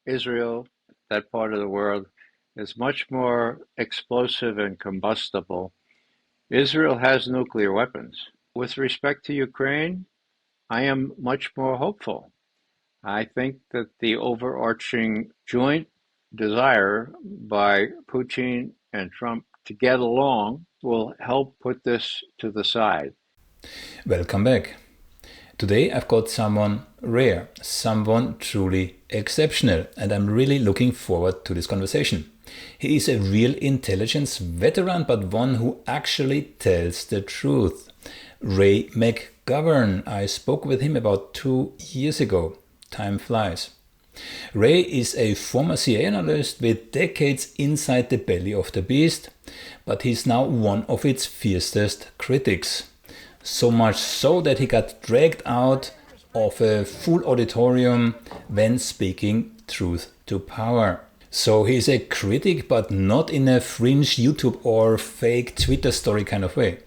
Israel, that part of the world, is much more explosive and combustible. Israel has nuclear weapons. With respect to Ukraine, I am much more hopeful. I think that the overarching joint desire by Putin and Trump to get along will help put this to the side. Welcome back. Today I've got someone rare, someone truly exceptional, and I'm really looking forward to this conversation. He is a real intelligence veteran, but one who actually tells the truth. Ray McGovern. I spoke with him about 2 years ago. Time flies. Ray is a former CIA analyst with decades inside the belly of the beast, but he's now one of its fiercest critics. So much so that he got dragged out of a full auditorium when speaking truth to power. So he's a critic, but not in a fringe YouTube or fake Twitter story kind of way.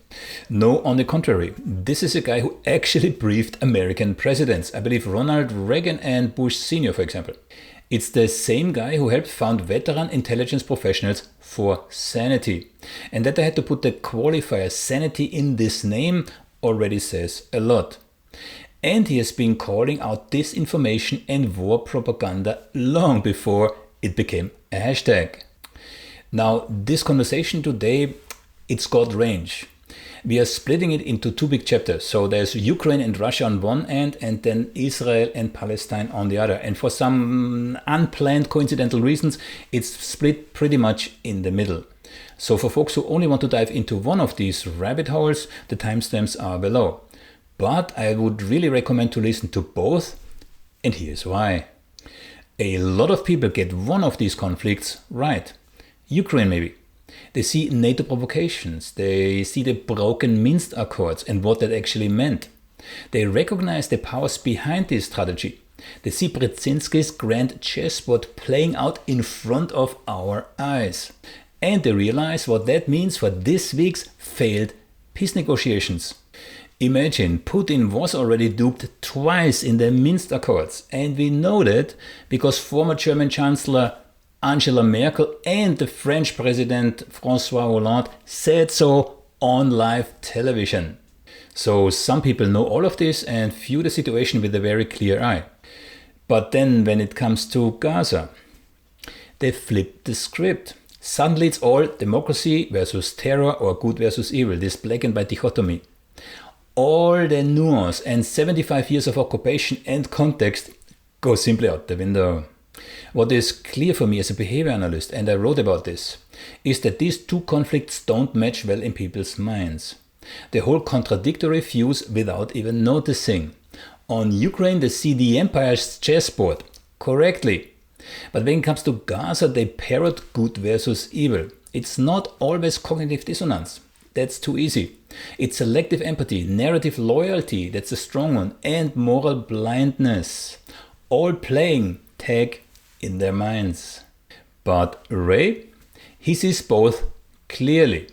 No, on the contrary, this is a guy who actually briefed American presidents. I believe Ronald Reagan and Bush Sr., for example. It's the same guy who helped found veteran intelligence professionals for sanity. And that I had to put the qualifier sanity in this name already says a lot. And he has been calling out disinformation and war propaganda long before it became a hashtag. Now, this conversation today, it's got range. We are splitting it into two big chapters. So there's Ukraine and Russia on one end, and then Israel and Palestine on the other. And for some unplanned coincidental reasons, it's split pretty much in the middle. So for folks who only want to dive into one of these rabbit holes, the timestamps are below. But I would really recommend to listen to both, and here's why. A lot of people get one of these conflicts right. Ukraine maybe. They see NATO provocations, they see the broken Minsk Accords and what that actually meant. They recognize the powers behind this strategy. They see Brzezinski's grand chessboard playing out in front of our eyes. And they realize what that means for this week's failed peace negotiations. Imagine, Putin was already duped twice in the Minsk Accords, and we know that because former German Chancellor Angela Merkel and the French President François Hollande said so on live television. So some people know all of this and view the situation with a very clear eye. But then when it comes to Gaza, they flip the script. Suddenly it's all democracy versus terror or good versus evil, this black and white dichotomy. All the nuance and 75 years of occupation and context go simply out the window. What is clear for me as a behavior analyst, and I wrote about this, is that these two conflicts don't match well in people's minds. They hold contradictory views without even noticing. On Ukraine, they see the empire's chessboard correctly. But when it comes to Gaza, they parrot good versus evil. It's not always cognitive dissonance. That's too easy. It's selective empathy, narrative loyalty, that's a strong one, and moral blindness. All playing tag in their minds. But Ray, he sees both clearly.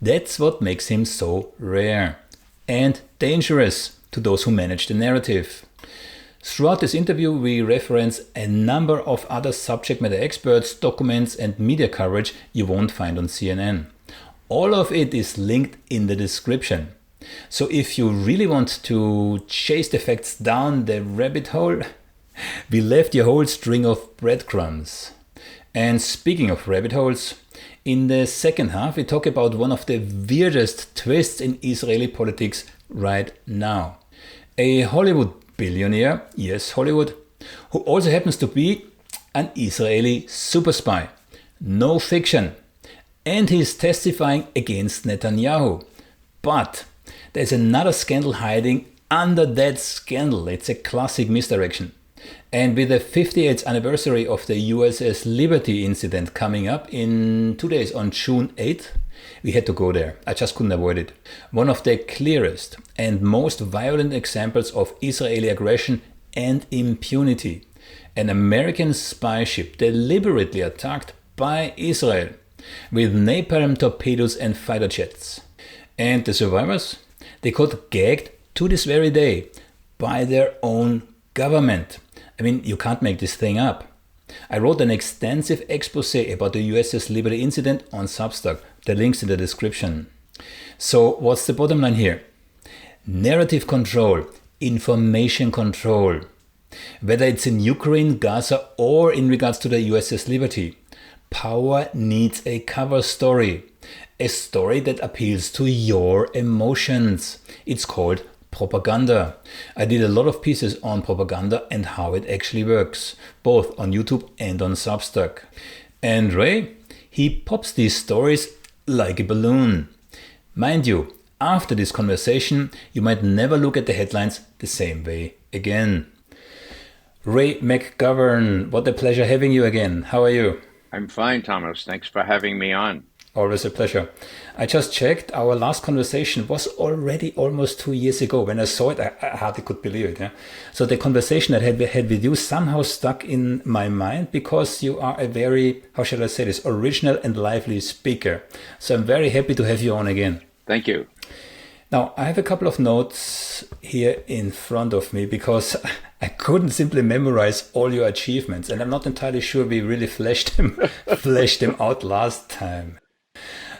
That's what makes him so rare and dangerous to those who manage the narrative. Throughout this interview, we reference a number of other subject matter experts, documents, and media coverage you won't find on CNN. All of it is linked in the description. So if you really want to chase the facts down the rabbit hole, we left you a whole string of breadcrumbs. And speaking of rabbit holes, in the second half we talk about one of the weirdest twists in Israeli politics right now. A Hollywood billionaire, yes Hollywood, who also happens to be an Israeli super spy. No fiction. And he's testifying against Netanyahu. But there's another scandal hiding under that scandal. It's a classic misdirection. And with the 58th anniversary of the USS Liberty incident coming up in 2 days on June 8th, we had to go there. I just couldn't avoid it. One of the clearest and most violent examples of Israeli aggression and impunity. An American spy ship deliberately attacked by Israel with napalm torpedoes and fighter jets. And the survivors? They got gagged to this very day by their own government. I mean, you can't make this thing up. I wrote an extensive expose about the USS Liberty incident on Substack. The link's in the description. So what's the bottom line here? Narrative control, information control. Whether it's in Ukraine, Gaza, or in regards to the USS Liberty, power needs a cover story. A story that appeals to your emotions. It's called propaganda. I did a lot of pieces on propaganda and how it actually works, both on YouTube and on Substack. And Ray, he pops these stories like a balloon. Mind you, after this conversation, you might never look at the headlines the same way again. Ray McGovern, what a pleasure having you again. How are you? I'm fine, Thomas. Thanks for having me on. Always a pleasure. I just checked. Our last conversation was already almost 2 years ago. When I saw it, I hardly could believe it. Yeah? So the conversation that I had with you somehow stuck in my mind because you are a very, how shall I say this, original and lively speaker. So I'm very happy to have you on again. Thank you. Now, I have a couple of notes here in front of me because I couldn't simply memorize all your achievements, and I'm not entirely sure we really fleshed them out last time.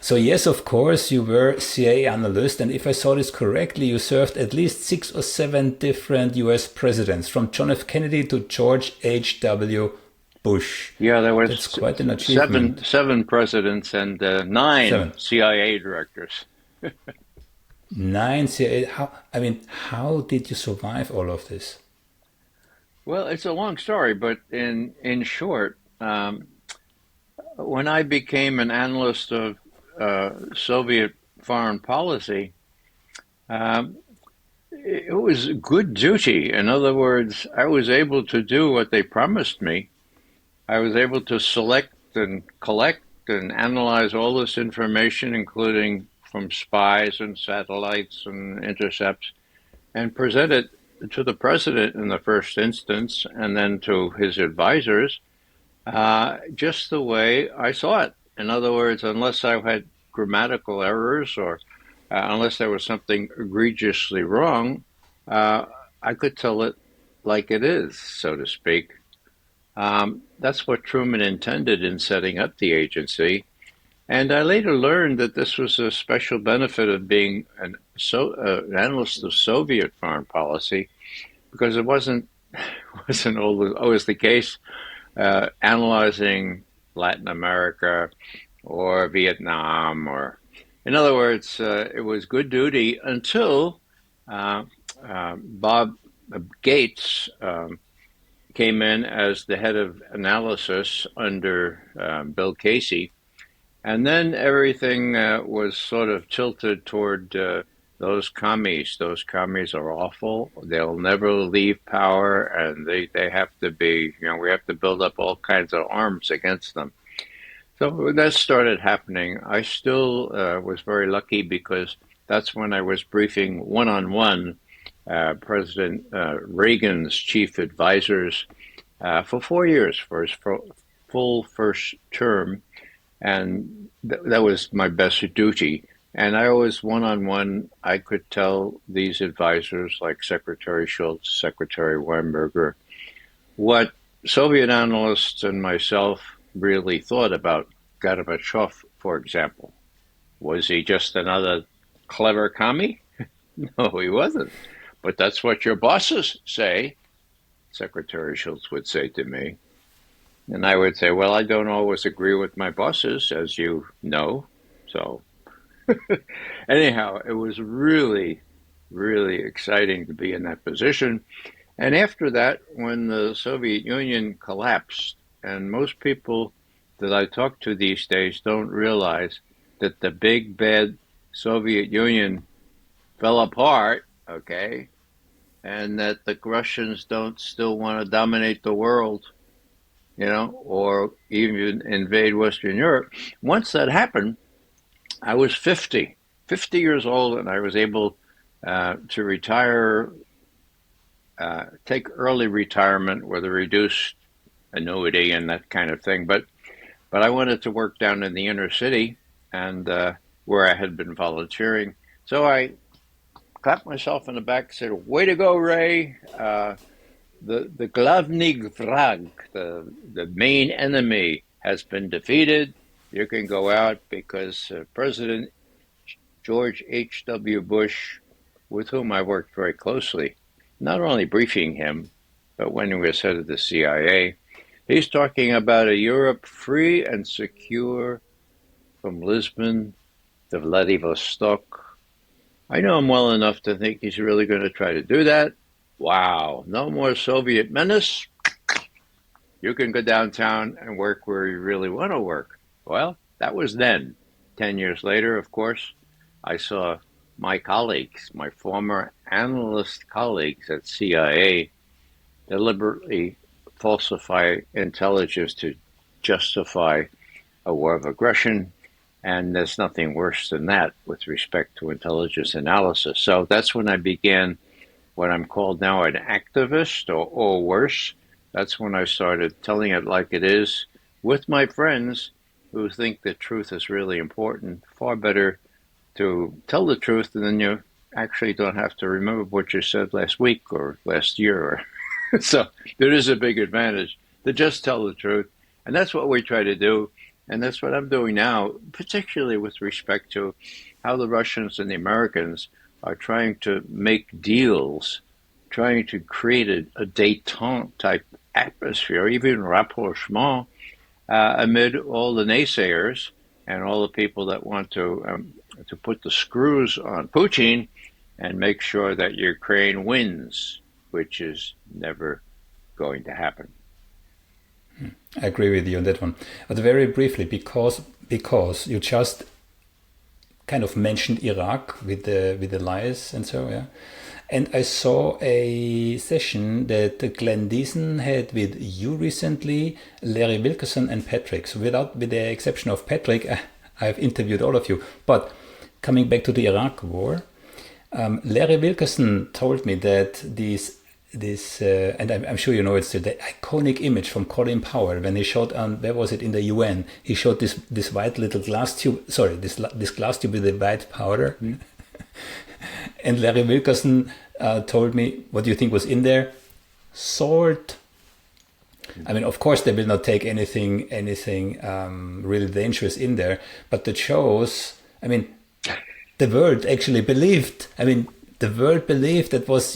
So yes, of course, you were CIA analyst, and if I saw this correctly, you served at least 6 or 7 different US presidents, from John F. Kennedy to George H.W. Bush. Yeah, there was That's quite an achievement. seven presidents and 9 CIA directors. 9 CIA. How did you survive all of this? Well, it's a long story, but in short, when I became an analyst of Soviet foreign policy, it was good duty. In other words, I was able to do what they promised me. I was able to select and collect and analyze all this information, including from spies and satellites and intercepts, and present it to the president in the first instance, and then to his advisors, just the way I saw it. In other words, unless I had grammatical errors or unless there was something egregiously wrong, I could tell it like it is, so to speak. That's what Truman intended in setting up the agency. And I later learned that this was a special benefit of being an analyst of Soviet foreign policy, because it wasn't always the case analyzing Latin America or Vietnam, or in other words, it was good duty until Bob Gates came in as the head of analysis under Bill Casey. And then everything was sort of tilted toward those commies. Those commies are awful. They'll never leave power, and they have to be, we have to build up all kinds of arms against them. So that started happening. I still was very lucky because that's when I was briefing one-on-one President Reagan's chief advisors for 4 years for his full first term. And that was my best duty. And I always, one-on-one, I could tell these advisors like Secretary Shultz, Secretary Weinberger, what Soviet analysts and myself really thought about Gorbachev, for example. Was he just another clever commie? No, he wasn't. But that's what your bosses say, Secretary Shultz would say to me. And I would say, well, I don't always agree with my bosses, as you know. So anyhow, it was really, really exciting to be in that position. And after that, when the Soviet Union collapsed, and most people that I talk to these days don't realize that the big, bad Soviet Union fell apart, okay, and that the Russians don't still want to dominate the world, or even invade Western Europe. Once that happened, I was 50 years old, and I was able to retire, take early retirement with a reduced annuity and that kind of thing. But I wanted to work down in the inner city and where I had been volunteering. So I clapped myself on the back and said, "Way to go, Ray. the glavny vrag, the main enemy, has been defeated. You can go out because President George H.W. Bush, with whom I worked very closely, not only briefing him, but when he was head of the CIA, he's talking about a Europe free and secure from Lisbon to Vladivostok. I know him well enough to think he's really going to try to do that. Wow, no more Soviet menace. You can go downtown and work where you really want to work. Well, that was then. 10 years later, of course, I saw my colleagues, my former analyst colleagues at CIA, deliberately falsify intelligence to justify a war of aggression. And there's nothing worse than that with respect to intelligence analysis. So that's when I began what I'm called now an activist, or worse. That's when I started telling it like it is with my friends who think that truth is really important. Far better to tell the truth, and then you actually don't have to remember what you said last week or last year. So there is a big advantage to just tell the truth. And that's what we try to do. And that's what I'm doing now, particularly with respect to how the Russians and the Americans are trying to make deals, trying to create a détente type atmosphere, even rapprochement, amid all the naysayers and all the people that want to put the screws on Putin and make sure that Ukraine wins, which is never going to happen. I agree with you on that one. But very briefly, because you just kind of mentioned Iraq with the lies and so, yeah. And I saw a session that Glenn Deason had with you recently, Larry Wilkerson and Patrick. So with the exception of Patrick, I've interviewed all of you. But coming back to the Iraq war, Larry Wilkerson told me that and I'm sure you know it's the iconic image from Colin Powell when he showed on, where was it, in the UN, he showed this white little glass tube, this glass tube with the white powder. Mm. And Larry Wilkerson told me, what do you think was in there? Salt. I mean, of course, they will not take anything really dangerous in there, but that shows, I mean, the world actually believed. I mean, the world believed that was,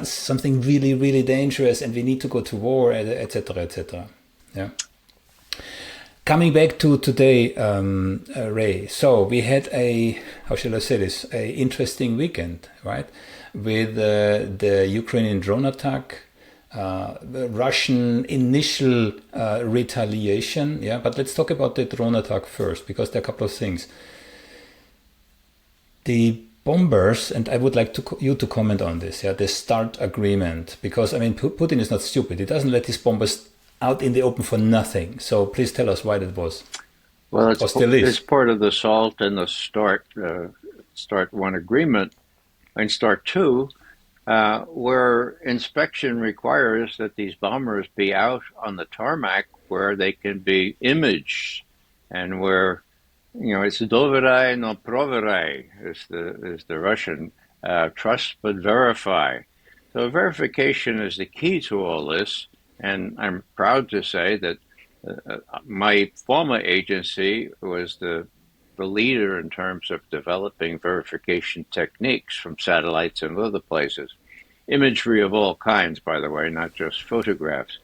something really, really dangerous, and we need to go to war, etc., etc. Yeah. Coming back to today, Ray. So we had how shall I say this? A interesting weekend, right? With the Ukrainian drone attack, the Russian initial retaliation. Yeah, but let's talk about the drone attack first, because there are a couple of things. The bombers, and I would like you to comment on this. Yeah, the START agreement, because I mean Putin is not stupid. He doesn't let his bombers out in the open for nothing. So please tell us why that was. Well, it's part of the SALT and the START 1 agreement and START 2, where inspection requires that these bombers be out on the tarmac where they can be imaged, and where, it's doverai no proverai is the Russian, trust but verify. So verification is the key to all this. And I'm proud to say that my former agency was the leader in terms of developing verification techniques from satellites and other places. Imagery of all kinds, by the way, not just photographs.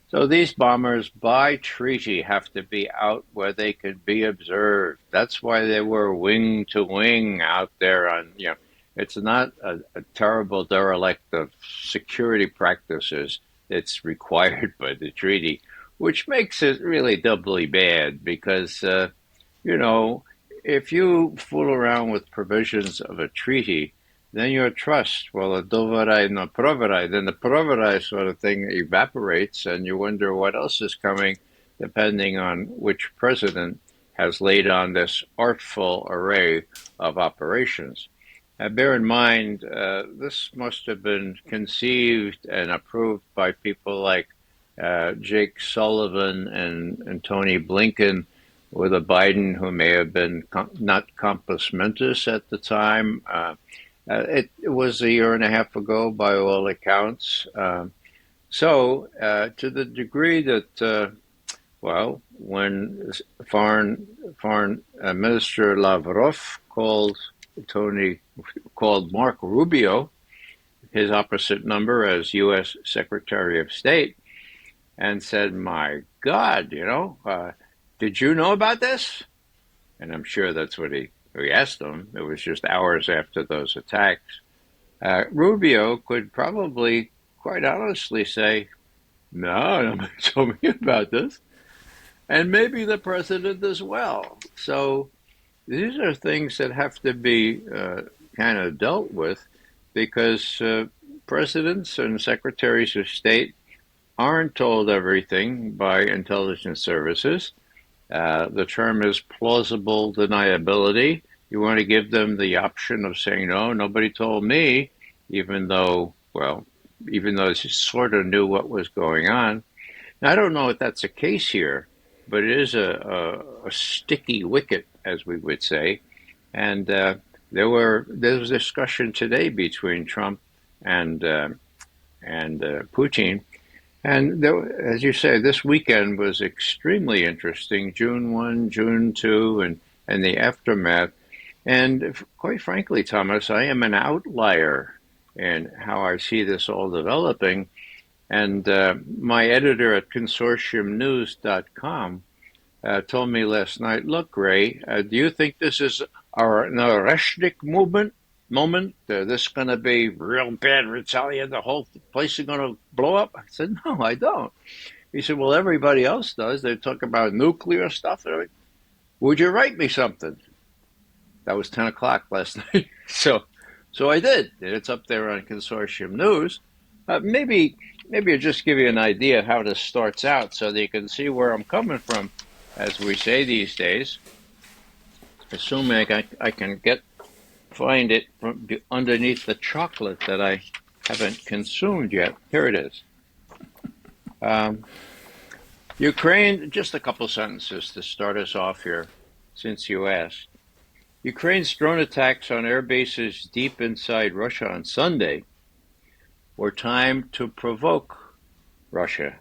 So these bombers, by treaty, have to be out where they can be observed. That's why they were wing to wing out there on, it's not a terrible derelict of security practices. It's required by the treaty, which makes it really doubly bad because, if you fool around with provisions of a treaty, then your trust, well, a doverai no proverai, then the proverai sort of thing evaporates, and you wonder what else is coming, depending on which president has laid on this artful array of operations. Bear in mind, this must have been conceived and approved by people like Jake Sullivan and Tony Blinken, with a Biden who may have been not compos mentis at the time, It was a year and a half ago, by all accounts. So, to the degree that, when Foreign Minister Lavrov Tony called Mark Rubio, his opposite number as U.S. Secretary of State, and said, "My God, did you know about this?" And I'm sure that's what he asked him. It was just hours after those attacks. Rubio could probably, quite honestly, say, "No, nobody told me about this," and maybe the president as well. So these are things that have to be kind of dealt with because presidents and secretaries of state aren't told everything by intelligence services. The term is plausible deniability. You want to give them the option of saying, no, nobody told me, even though they sort of knew what was going on. Now, I don't know if that's the case here, but it is a sticky wicket, as we would say. And there was discussion today between Trump and Putin. And as you say, this weekend was extremely interesting. June 1, June 2, and the aftermath. And quite frankly, Thomas, I am an outlier in how I see this all developing. And my editor at consortiumnews.com told me last night, look, Ray, do you think this is an Oreshnik moment? This is going to be real bad retaliation? The whole place is going to blow up? I said, no, I don't. He said, well, everybody else does. They talk about nuclear stuff. Would you write me something? That was 10 o'clock last night. So I did. It's up there on Consortium News. Maybe I'll just give you an idea of how this starts out so that you can see where I'm coming from, as we say these days, assuming I can find it from underneath the chocolate that I haven't consumed yet. Here it is. Ukraine, just a couple sentences to start us off here, since you asked. Ukraine's drone attacks on air bases deep inside Russia on Sunday were timed to provoke Russia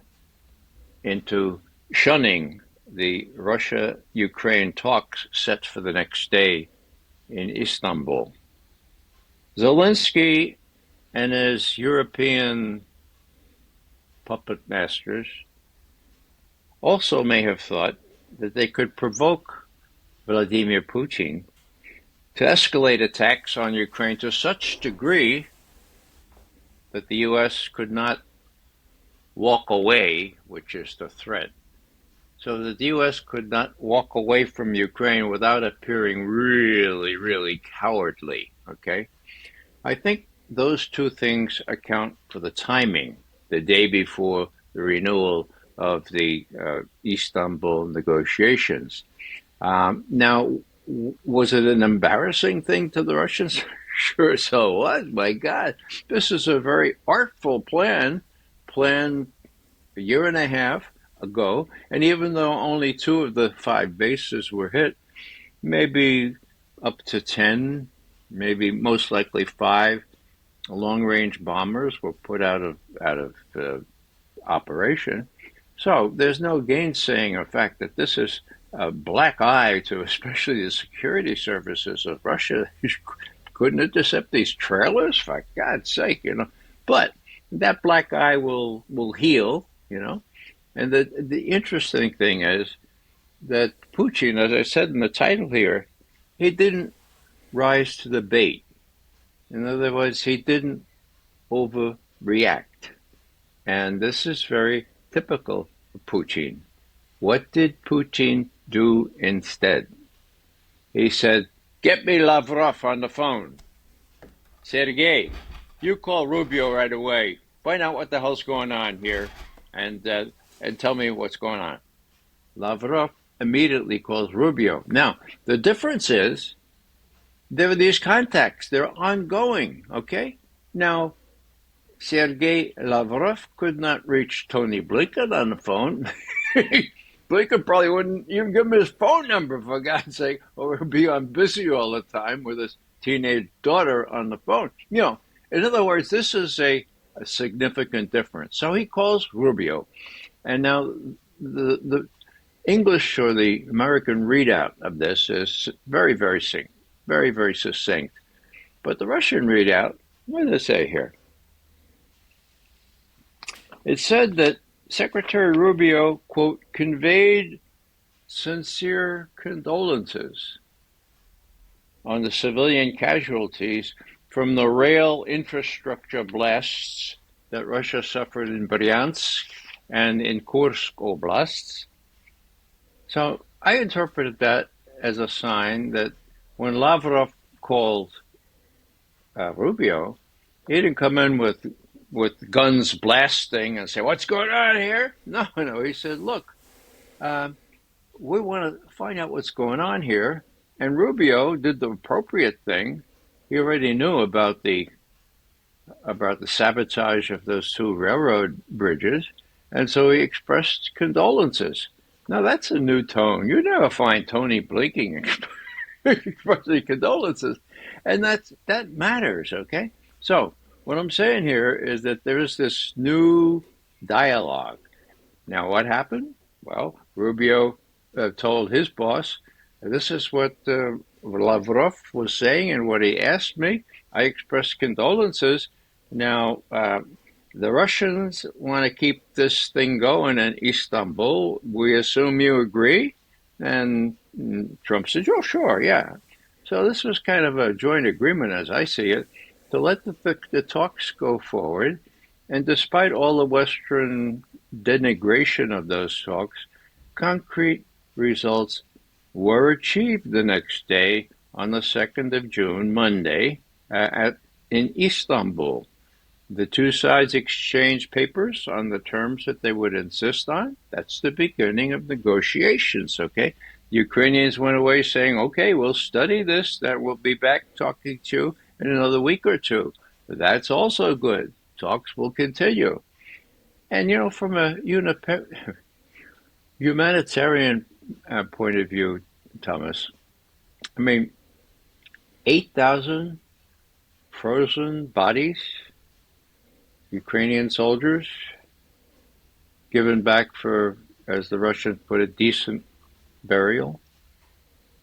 into shunning the Russia-Ukraine talks set for the next day in Istanbul. Zelensky and his European puppet masters also may have thought that they could provoke Vladimir Putin to escalate attacks on Ukraine to such degree that the U.S. could not walk away, which is the threat, so that the U.S. could not walk away from Ukraine without appearing really, really cowardly, okay? I think those two things account for the timing, the day before the renewal of the Istanbul negotiations. Now, was it an embarrassing thing to the Russians? Sure so was. My God, this is a very artful plan a year and a half ago. And even though only 2 of the 5 bases were hit, maybe up to 10, maybe most likely 5 long-range bombers were put out of operation. So there's no gainsaying the fact that this is a black eye to especially the security services of Russia. You couldn't intercept these trailers, for God's sake, But that black eye will heal, And the interesting thing is that Putin, as I said in the title here, he didn't rise to the bait. In other words, he didn't overreact. And this is very typical of Putin. What did Putin do instead? He said, get me Lavrov on the phone. Sergei, you call Rubio right away. Find out what the hell's going on here and tell me what's going on. Lavrov immediately calls Rubio. Now, the difference is there are these contacts. They're ongoing, okay? Now, Sergei Lavrov could not reach Tony Blinken on the phone. Blinken probably wouldn't even give him his phone number, for God's sake, or he'd be on busy all the time with his teenage daughter on the phone. In other words, this is a significant difference. So he calls Rubio. And now the English or the American readout of this is very, very succinct. But the Russian readout, what does it say here? It said that Secretary Rubio, quote, conveyed sincere condolences on the civilian casualties from the rail infrastructure blasts that Russia suffered in Bryansk and in Kursk oblasts. So I interpreted that as a sign that when Lavrov called Rubio, he didn't come in with guns blasting and say, "What's going on here?" No. He said, "Look, we want to find out what's going on here." And Rubio did the appropriate thing. He already knew about the sabotage of those two railroad bridges, and so he expressed condolences. Now that's a new tone. You never find Tony Blinken expressing condolences, and that matters. Okay, so what I'm saying here is that there's this new dialogue. Now, what happened? Well, Rubio told his boss, "This is what Lavrov was saying and what he asked me. I expressed condolences. Now, the Russians want to keep this thing going in Istanbul. We assume you agree?" And Trump said, "Oh, sure, yeah." So this was kind of a joint agreement, as I see it, to let the talks go forward. And despite all the Western denigration of those talks, concrete results were achieved the next day on the 2nd of June, Monday, in Istanbul. The two sides exchanged papers on the terms that they would insist on. That's the beginning of negotiations, okay? The Ukrainians went away saying, "Okay, we'll study this, that we'll be back talking to you in another week or two." But that's also good. Talks will continue. And, from a humanitarian point of view, Thomas, I mean, 8,000 frozen bodies, Ukrainian soldiers, given back for, as the Russians put it, decent burial.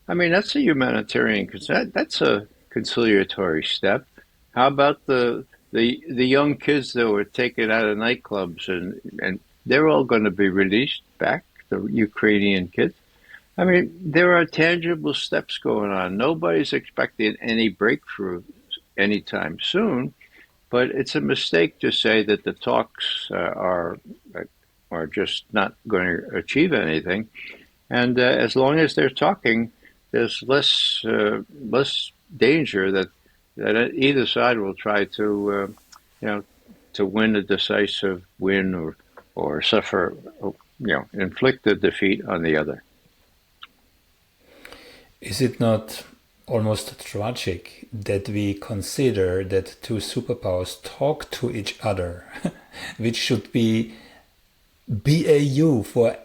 I mean, that's a humanitarian consent. That's a conciliatory step. How about the young kids that were taken out of nightclubs and they're all going to be released back, the Ukrainian kids? I mean, there are tangible steps going on. Nobody's expecting any breakthrough anytime soon, but it's a mistake to say that the talks are just not going to achieve anything. And as long as they're talking, there's less danger that either side will try to win a decisive win or suffer, inflict a defeat on the other. Is it not almost tragic that we consider that two superpowers talk to each other, which should be BAU for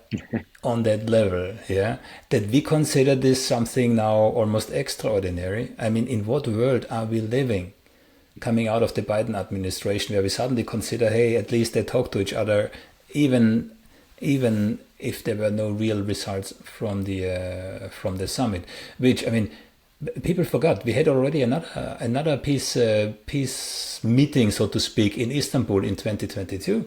on that level, yeah? That we consider this something now almost extraordinary? I mean, in what world are we living coming out of the Biden administration where we suddenly consider, hey, at least they talk to each other, even if there were no real results from the summit? Which, I mean, people forgot we had already another peace meeting, so to speak, in Istanbul in 2022.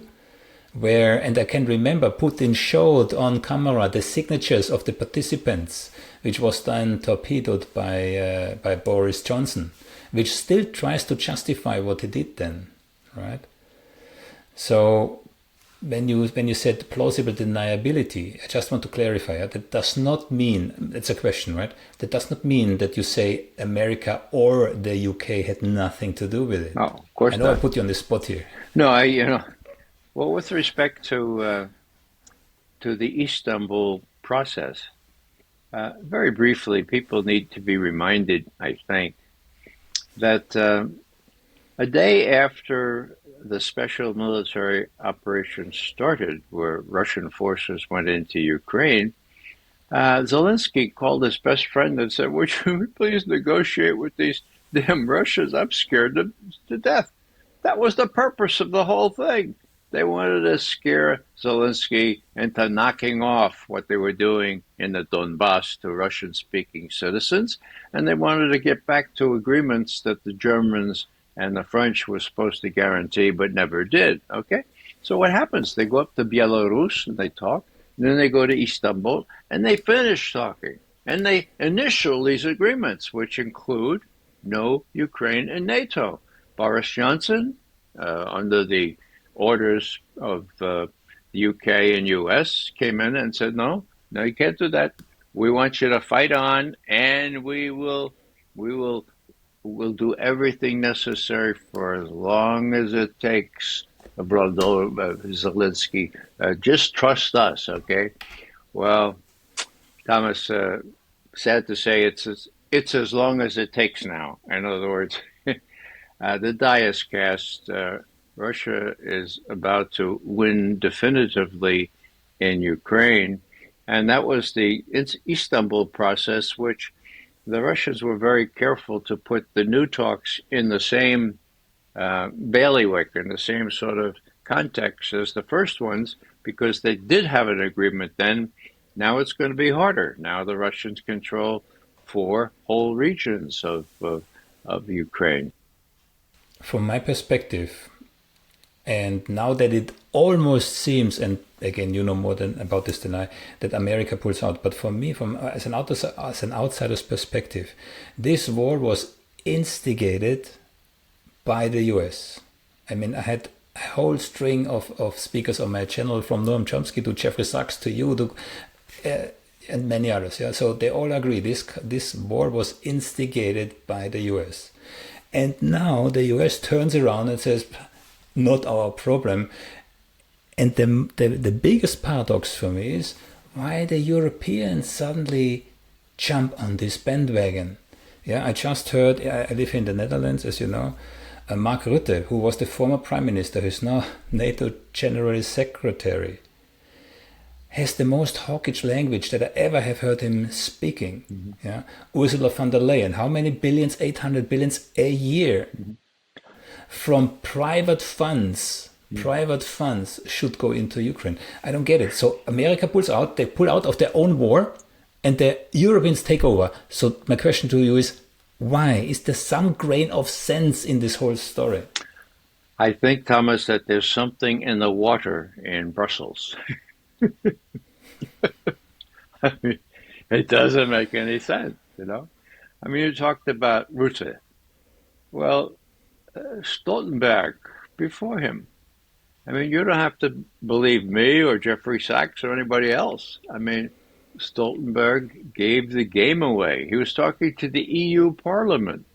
And I can remember Putin showed on camera the signatures of the participants, which was then torpedoed by Boris Johnson, which still tries to justify what he did then, right? So when you said plausible deniability, I just want to clarify, that does not mean, it's a question, right? That does not mean that you say America or the UK had nothing to do with it. No, of course not. I know I put you on the spot here. No, well, with respect to the Istanbul process, very briefly, people need to be reminded, I think, that a day after the special military operation started, where Russian forces went into Ukraine, Zelensky called his best friend and said, "Would you please negotiate with these damn Russians, I'm scared to death. That was the purpose of the whole thing. They wanted to scare Zelensky into knocking off what they were doing in the Donbass to Russian-speaking citizens, and they wanted to get back to agreements that the Germans and the French were supposed to guarantee but never did. Okay? So what happens? They go up to Belarus and they talk, and then they go to Istanbul and they finish talking. And they initial these agreements, which include no Ukraine in NATO. Boris Johnson, under the orders of the UK and US, came in and said, no, you can't do that. We want you to fight on, and we'll do everything necessary for as long as it takes, Zelensky. Just trust us, okay? Well, Thomas, sad to say, it's as long as it takes now. In other words, the die is cast. Russia is about to win definitively in Ukraine, and that was the Istanbul process, which the Russians were very careful to put the new talks in the same bailiwick, in the same sort of context as the first ones, because they did have an agreement then. Now it's going to be harder. Now the Russians control 4 whole regions of Ukraine. From my perspective, and now that it almost seems, and again, you know more about this than I, that America pulls out. But for me, as an outsider's perspective, this war was instigated by the US. I mean, I had a whole string of speakers on my channel, from Noam Chomsky to Jeffrey Sachs to you, and many others. Yeah, so they all agree this war was instigated by the US. And now the US turns around and says, not our problem. And the biggest paradox for me is why the Europeans suddenly jump on this bandwagon. Yeah, I just heard, I live in the Netherlands, as you know, Mark Rutte, who was the former prime minister, who's now NATO General Secretary, has the most hawkish language that I ever have heard him speaking. Mm-hmm. Yeah, Ursula von der Leyen, how many billions? 800 billions a year. Mm-hmm. From private funds. Private funds should go into Ukraine. I don't get it. So America pulls out, they pull out of their own war, and the Europeans take over. So my question to you is, why? Is there some grain of sense in this whole story? I think, Thomas, that there's something in the water in Brussels. I mean, it doesn't make any sense, you know? I mean, you talked about Rutte. Well, Stoltenberg before him. I mean, you don't have to believe me or Jeffrey Sachs or anybody else. I mean, Stoltenberg gave the game away. He was talking to the EU Parliament,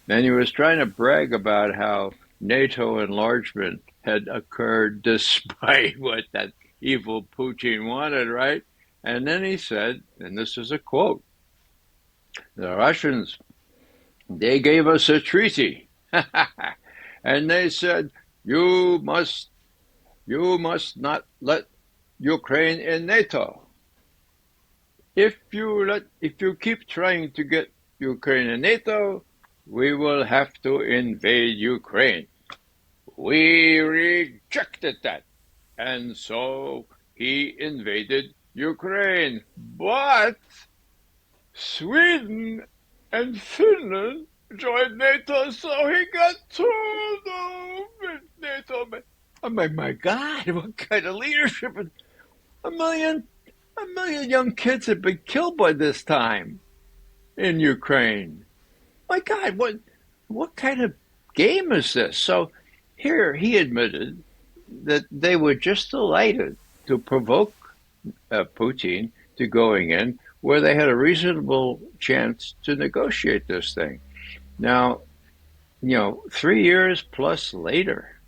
and he was trying to brag about how NATO enlargement had occurred despite what that evil Putin wanted, right? And then he said, and this is a quote, the Russians, they gave us a treaty. And they said, you must not let Ukraine in NATO. If you keep trying to get Ukraine in NATO, we will have to invade Ukraine. We rejected that. And so he invaded Ukraine. But Sweden and Finland joined NATO, so he got thrown over NATO. I'm like, my God, what kind of leadership? A million young kids have been killed by this time in Ukraine. My God, what kind of game is this? So here he admitted that they were just delighted to provoke Putin to going in where they had a reasonable chance to negotiate this thing. Now, 3 years plus later,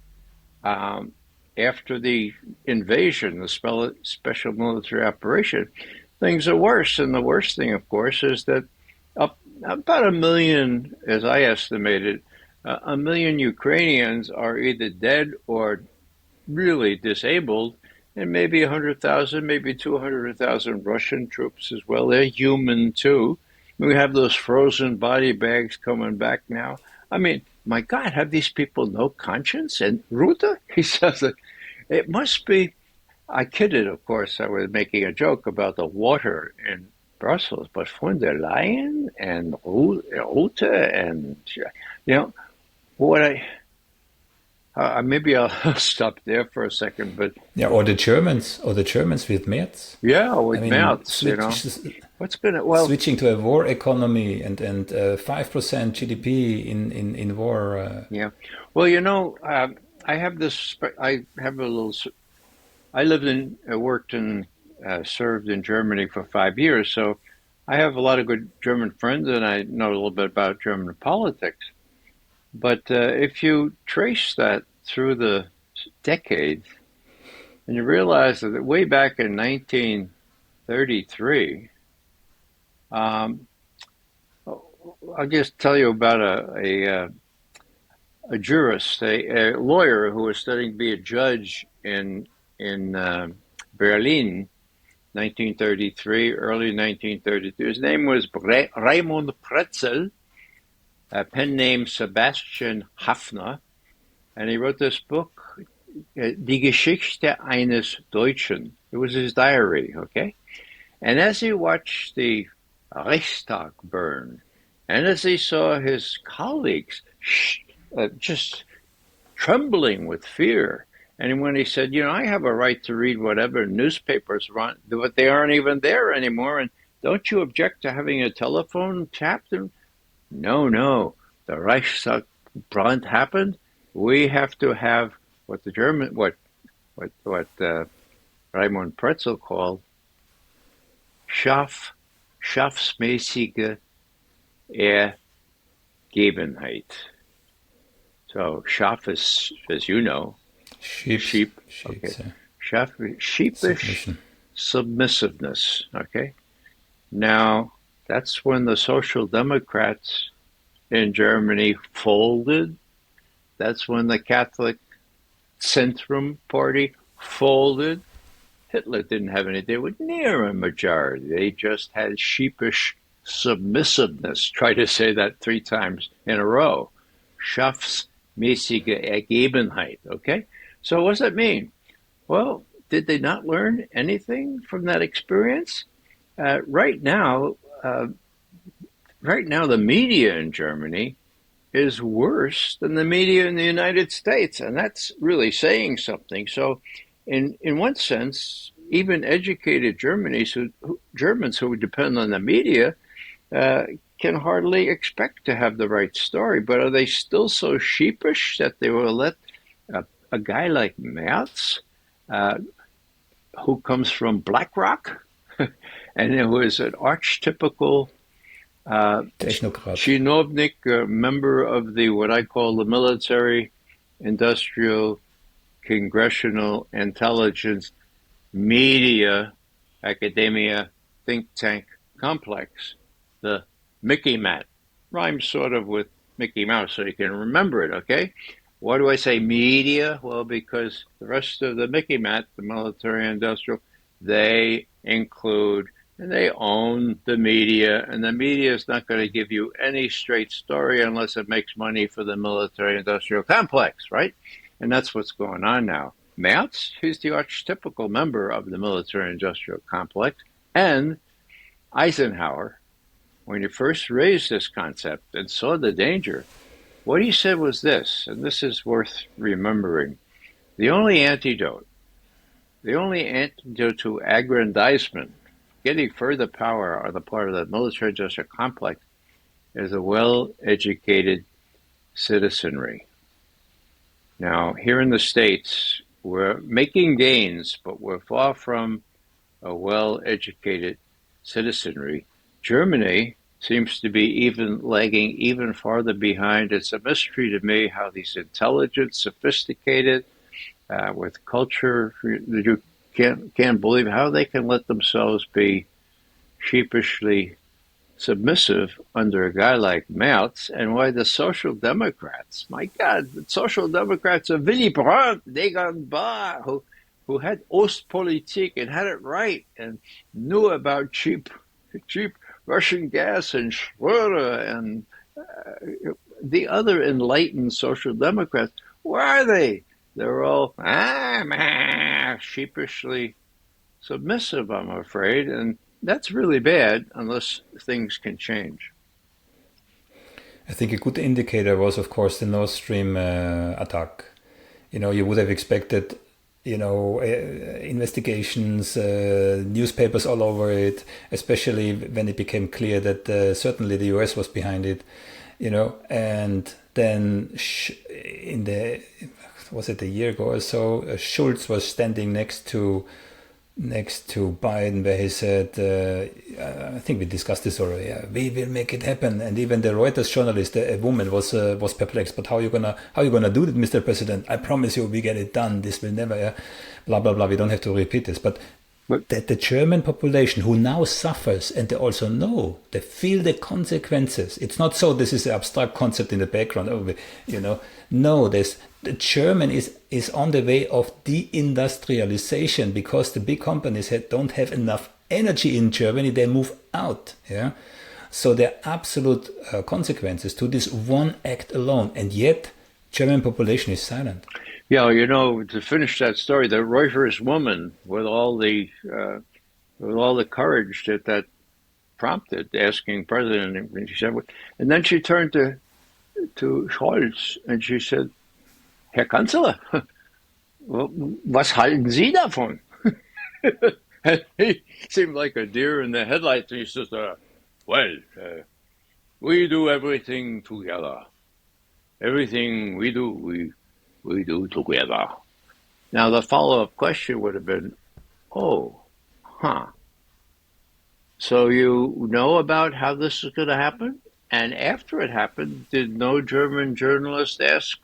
after the invasion, the special military operation, things are worse. And the worst thing, of course, is that about 1 million, as I estimated, 1 million Ukrainians are either dead or really disabled, and maybe 100,000, maybe 200,000 Russian troops as well. They're human too. We have those frozen body bags coming back now. I mean, my God, have these people no conscience? And Ruta, he says that it must be. I kidded, of course. I was making a joke about the water in Brussels, but von der Leyen and Ruta and what I maybe I'll stop there for a second, but Yeah, or the Germans with Merz. yeah, I with mean, mouths, what's gonna switching to a war economy and 5% GDP in war. yeah, well, I have this. I have a little. I lived in, worked and served in Germany for 5 years, so I have a lot of good German friends, and I know a little bit about German politics. But if you trace that through the decades, and you realize that way back in 1933, um, I'll just tell you about a jurist, a lawyer who was studying to be a judge in Berlin, 1933, early 1932. His name was Raimund Pretzel, a pen name Sebastian Hafner, and he wrote this book, Die Geschichte eines Deutschen. It was his diary, okay? And as he watched the Reichstag burn, and as he saw his colleagues just trembling with fear, and when he said, I have a right to read whatever newspapers want, but they aren't even there anymore, and don't you object to having a telephone tapped? No, the Reichstag brand happened. We have to have what the German, what Raimund Pretzel called schaffsmäßige Ergebenheit. So Schaff is, as you know, sheep. Okay. Sheepish submissiveness. Okay. Now that's when the Social Democrats in Germany folded. That's when the Catholic Centrum Party folded. Hitler didn't have anything with near a majority. They just had sheepish submissiveness. Try to say that 3 times in a row. Schaffsmäßige Ergebenheit. Okay? So what does that mean? Well, did they not learn anything from that experience? Right now, the media in Germany is worse than the media in the United States, and that's really saying something. So, in one sense, even educated Germans who depend on the media can hardly expect to have the right story. But are they still so sheepish that they will let a guy like Merz, who comes from BlackRock, and who is an archetypical chinovnik, member of what I call the military, industrial, congressional intelligence, media, academia, think tank complex, the Mickey Mat. Rhymes sort of with Mickey Mouse, so you can remember it, okay? Why do I say media? Well, because the rest of the Mickey Mat, the military industrial, they include and they own the media, and the media is not going to give you any straight story unless it makes money for the military-industrial complex, right? And that's what's going on now. Merz, he's the archetypical member of the military-industrial complex, and Eisenhower, when he first raised this concept and saw the danger, what he said was this, and this is worth remembering. The only antidote to aggrandizement, getting further power on the part of the military-industrial complex, is a well-educated citizenry. Now, here in the States, we're making gains, but we're far from a well-educated citizenry. Germany seems to be even lagging even farther behind. It's a mystery to me how these intelligent, sophisticated, with culture, you can't believe how they can let themselves be sheepishly submissive under a guy like Merz, and why the Social Democrats, my God, the Social Democrats of Willy Brandt, Negan Bar, who had Ostpolitik and had it right and knew about cheap Russian gas and Schroeder and the other enlightened social democrats. Where are they? They're all sheepishly submissive, I'm afraid, and that's really bad unless things can change. I think a good indicator was, of course, the Nord Stream attack. You would have expected, investigations, newspapers all over it, especially when it became clear that certainly the US was behind it, and then was it a year ago or so, Schulz was standing next to Biden, where he said, I think we discussed this already. We will make it happen. And even the Reuters journalist, a woman, was perplexed. But how you gonna do that, Mr. President? I promise you, we get it done. This will never, blah blah blah. We don't have to repeat this, but that the German population who now suffers, and they also know, they feel the consequences. It's not so this is an abstract concept in the background, No, the German is on the way of de-industrialisation because the big companies don't have enough energy in Germany, they move out. So there are absolute consequences to this one act alone, and yet German population is silent. Yeah, to finish that story, the Reuters woman with all the courage that prompted, asking President, and she said, and then she turned to Scholz and she said, Herr Kanzler, was halten Sie davon? And he seemed like a deer in the headlights. He says, we do everything together. Everything we do, we do together. Now, the follow-up question would have been, so you know about how this is going to happen? And after it happened, did no German journalist ask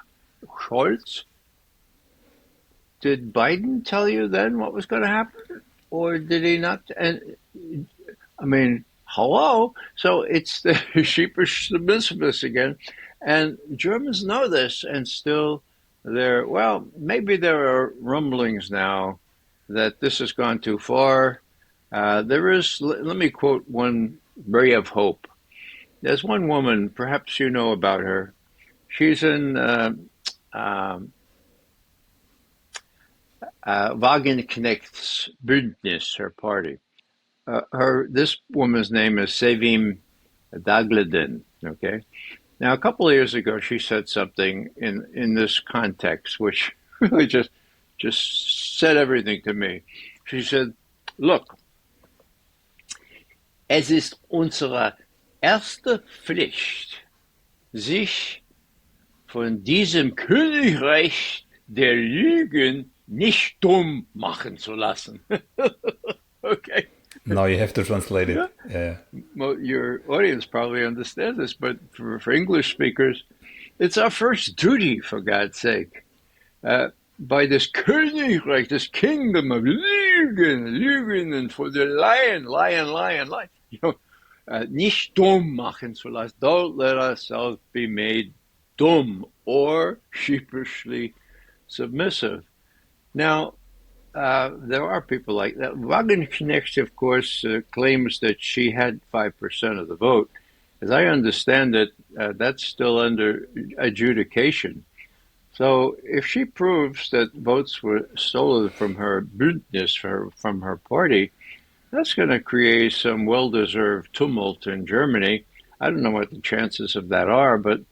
Scholz? Did Biden tell you then what was going to happen? Or did he not? And I mean, hello? So it's the sheepish submissiveness again. And Germans know this, and still maybe there are rumblings now that this has gone too far. There is, let me quote one ray of hope. There's one woman, perhaps you know about her. She's in Wagenknecht's Bündnis, her party. This woman's name is Sevim Dagledin, okay? Now, a couple of years ago, she said something in this context, which really just said everything to me. She said, look, es ist unsere erste Pflicht, sich von diesem Königreich der Lügen nicht dumm machen zu lassen. Okay. Now you have to translate it. Yeah. Well, your audience probably understands this, but for English speakers, it's our first duty, for God's sake. By this Königreich, this kingdom of Lügen, and for the lion. Nicht dumm machen zu lassen. Don't let ourselves be made dumb or sheepishly submissive. Now, there are people like that. Wagenknecht, of course, claims that she had 5% of the vote. As I understand it, that's still under adjudication. So if she proves that votes were stolen from her Bündnis, from her party, that's going to create some well-deserved tumult in Germany. I don't know what the chances of that are, but,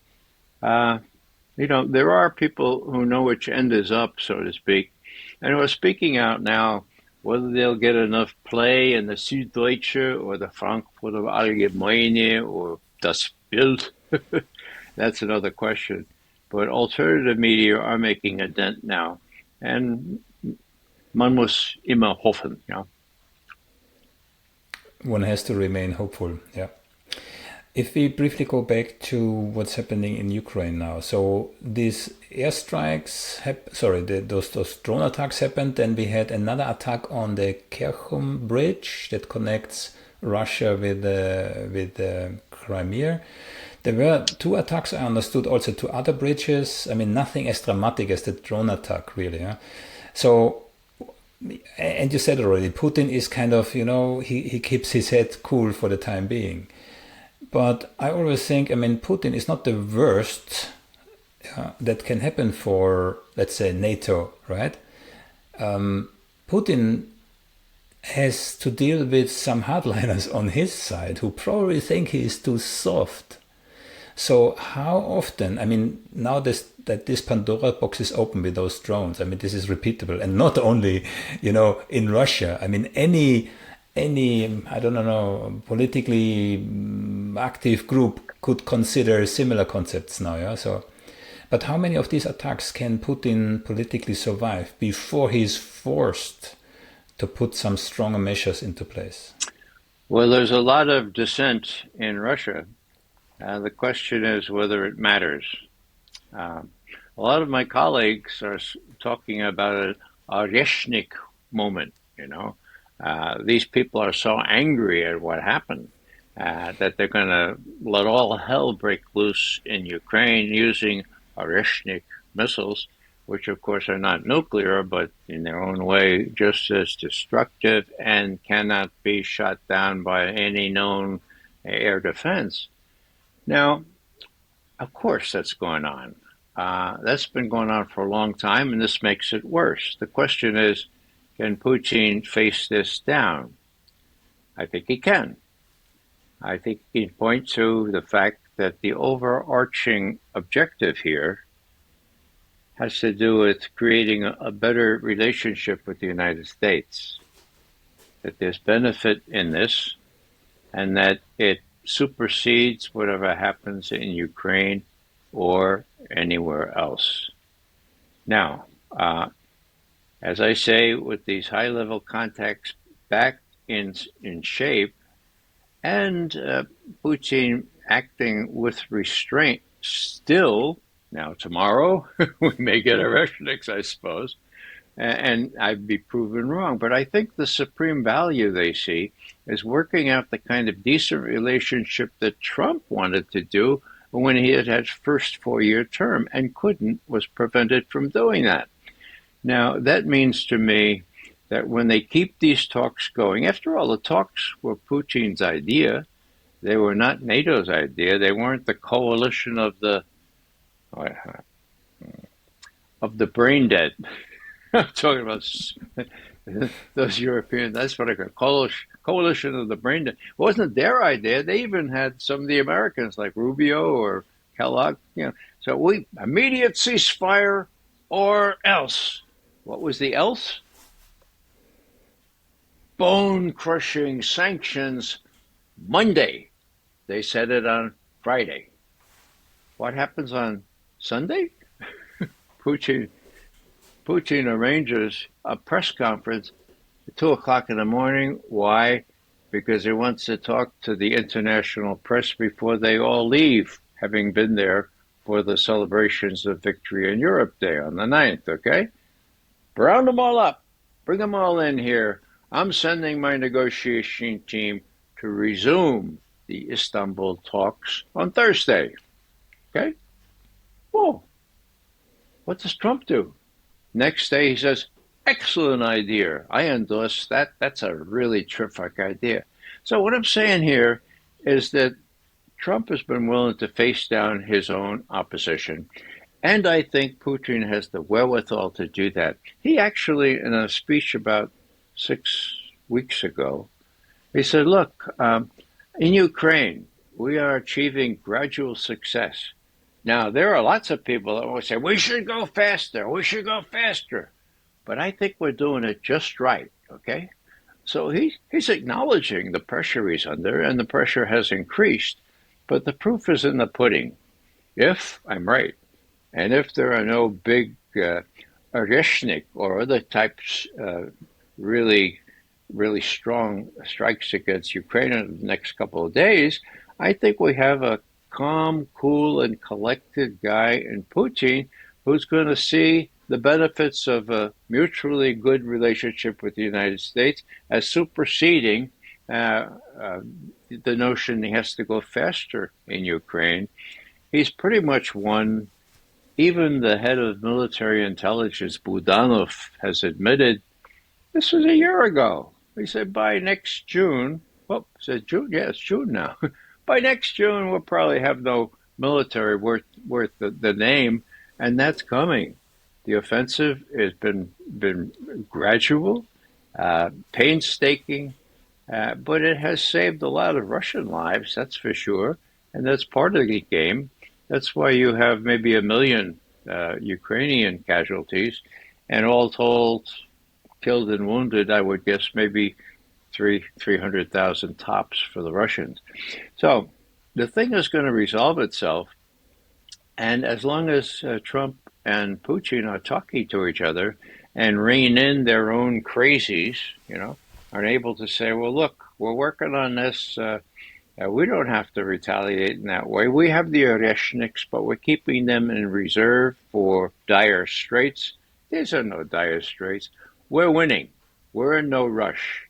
there are people who know which end is up, so to speak, and who are speaking out now. Whether they'll get enough play in the Süddeutsche or the Frankfurter Allgemeine or das Bild, that's another question. But alternative media are making a dent now, and man muss immer hoffen, yeah. One has to remain hopeful, yeah. If we briefly go back to what's happening in Ukraine now, so these airstrikes, those drone attacks happened, then we had another attack on the Kherson bridge that connects Russia with Crimea. There were two attacks, I understood, also to other bridges. I mean, nothing as dramatic as the drone attack, really. Yeah? So and you said already, Putin is kind of, he keeps his head cool for the time being. But I always think, Putin is not the worst that can happen for, let's say, NATO, right? Putin has to deal with some hardliners on his side who probably think he is too soft. So how often, now that this Pandora box is open with those drones, this is repeatable, and not only, in Russia. Any I don't know, politically active group could consider similar concepts now. Yeah. So, but how many of these attacks can Putin politically survive before he's forced to put some stronger measures into place? Well, there's a lot of dissent in Russia. The question is whether it matters. A lot of my colleagues are talking about a Reshnik moment, These people are so angry at what happened that they're going to let all hell break loose in Ukraine using Oreshnik missiles, which of course are not nuclear, but in their own way just as destructive and cannot be shot down by any known air defense. Now, of course that's going on. That's been going on for a long time, and this makes it worse. The question is, can Putin face this down? I think he can. I think he can point to the fact that the overarching objective here has to do with creating a better relationship with the United States, that there's benefit in this, and that it supersedes whatever happens in Ukraine or anywhere else. Now, as I say, with these high-level contacts back in shape, and Putin acting with restraint still, now tomorrow we may get Oreshniks, I suppose, and I'd be proven wrong. But I think the supreme value they see is working out the kind of decent relationship that Trump wanted to do when he had his first four-year term and couldn't, was prevented from doing that. Now, that means to me that when they keep these talks going, after all, the talks were Putin's idea. They were not NATO's idea. They weren't the coalition of the brain dead. I'm talking about those Europeans. That's what I call coalition of the brain dead. It wasn't their idea. They even had some of the Americans like Rubio or Kellogg. So we immediate ceasefire or else. What was the else? Bone-crushing sanctions Monday. They said it on Friday. What happens on Sunday? Putin arranges a press conference at 2 o'clock in the morning. Why? Because he wants to talk to the international press before they all leave, having been there for the celebrations of Victory in Europe Day on the 9th, okay? Round them all up. Bring them all in here. I'm sending my negotiation team to resume the Istanbul talks on Thursday. Okay? Whoa. What does Trump do? Next day he says, excellent idea. I endorse that. That's a really terrific idea. So what I'm saying here is that Trump has been willing to face down his own opposition. And I think Putin has the wherewithal to do that. He actually, in a speech about 6 weeks ago, he said, look, in Ukraine, we are achieving gradual success. Now, there are lots of people that will say, we should go faster, we should go faster. But I think we're doing it just right, okay? So he's acknowledging the pressure he's under, and the pressure has increased. But the proof is in the pudding. If I'm right, and if there are no big Oreshnik or other types really strong strikes against Ukraine in the next couple of days, I think we have a calm, cool, and collected guy in Putin who's going to see the benefits of a mutually good relationship with the United States as superseding the notion he has to go faster in Ukraine. He's pretty much won. Even the head of military intelligence, Budanov, has admitted This was a year ago. He said by next June. Well, said June. Yeah, it's June now. By next June, we'll probably have no military worth the name, and that's coming. The offensive has been gradual, painstaking, but it has saved a lot of Russian lives, that's for sure, and that's part of the game. That's why you have maybe 1 million Ukrainian casualties, and all told, killed and wounded, I would guess maybe 300,000 tops for the Russians. So the thing is going to resolve itself, and as long as Trump and Putin are talking to each other and rein in their own crazies, are able to say, well, look, we're working on this. We don't have to retaliate in that way. We have the Oreshniks, but we're keeping them in reserve for dire straits. These are no dire straits. We're winning. We're in no rush.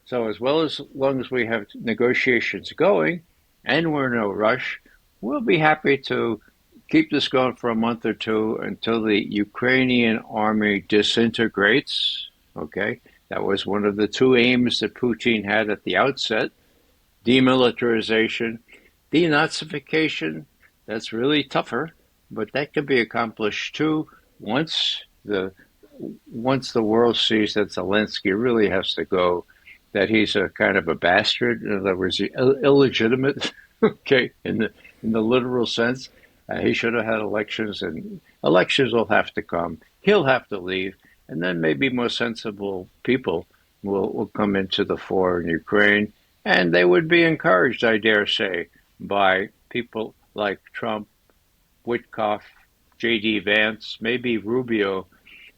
So as long as we have negotiations going and we're in no rush, we'll be happy to keep this going for a month or two until the Ukrainian army disintegrates. Okay, that was one of the two aims that Putin had at the outset: demilitarization, denazification. That's really tougher, but that can be accomplished too once the world sees that Zelensky really has to go, that he's a kind of a bastard, in other words, illegitimate, okay, in the literal sense. He should have had elections, and elections will have to come. He'll have to leave, and then maybe more sensible people will come into the fore in Ukraine, and they would be encouraged, I dare say, by people like Trump, Witkoff, J.D. Vance, maybe Rubio,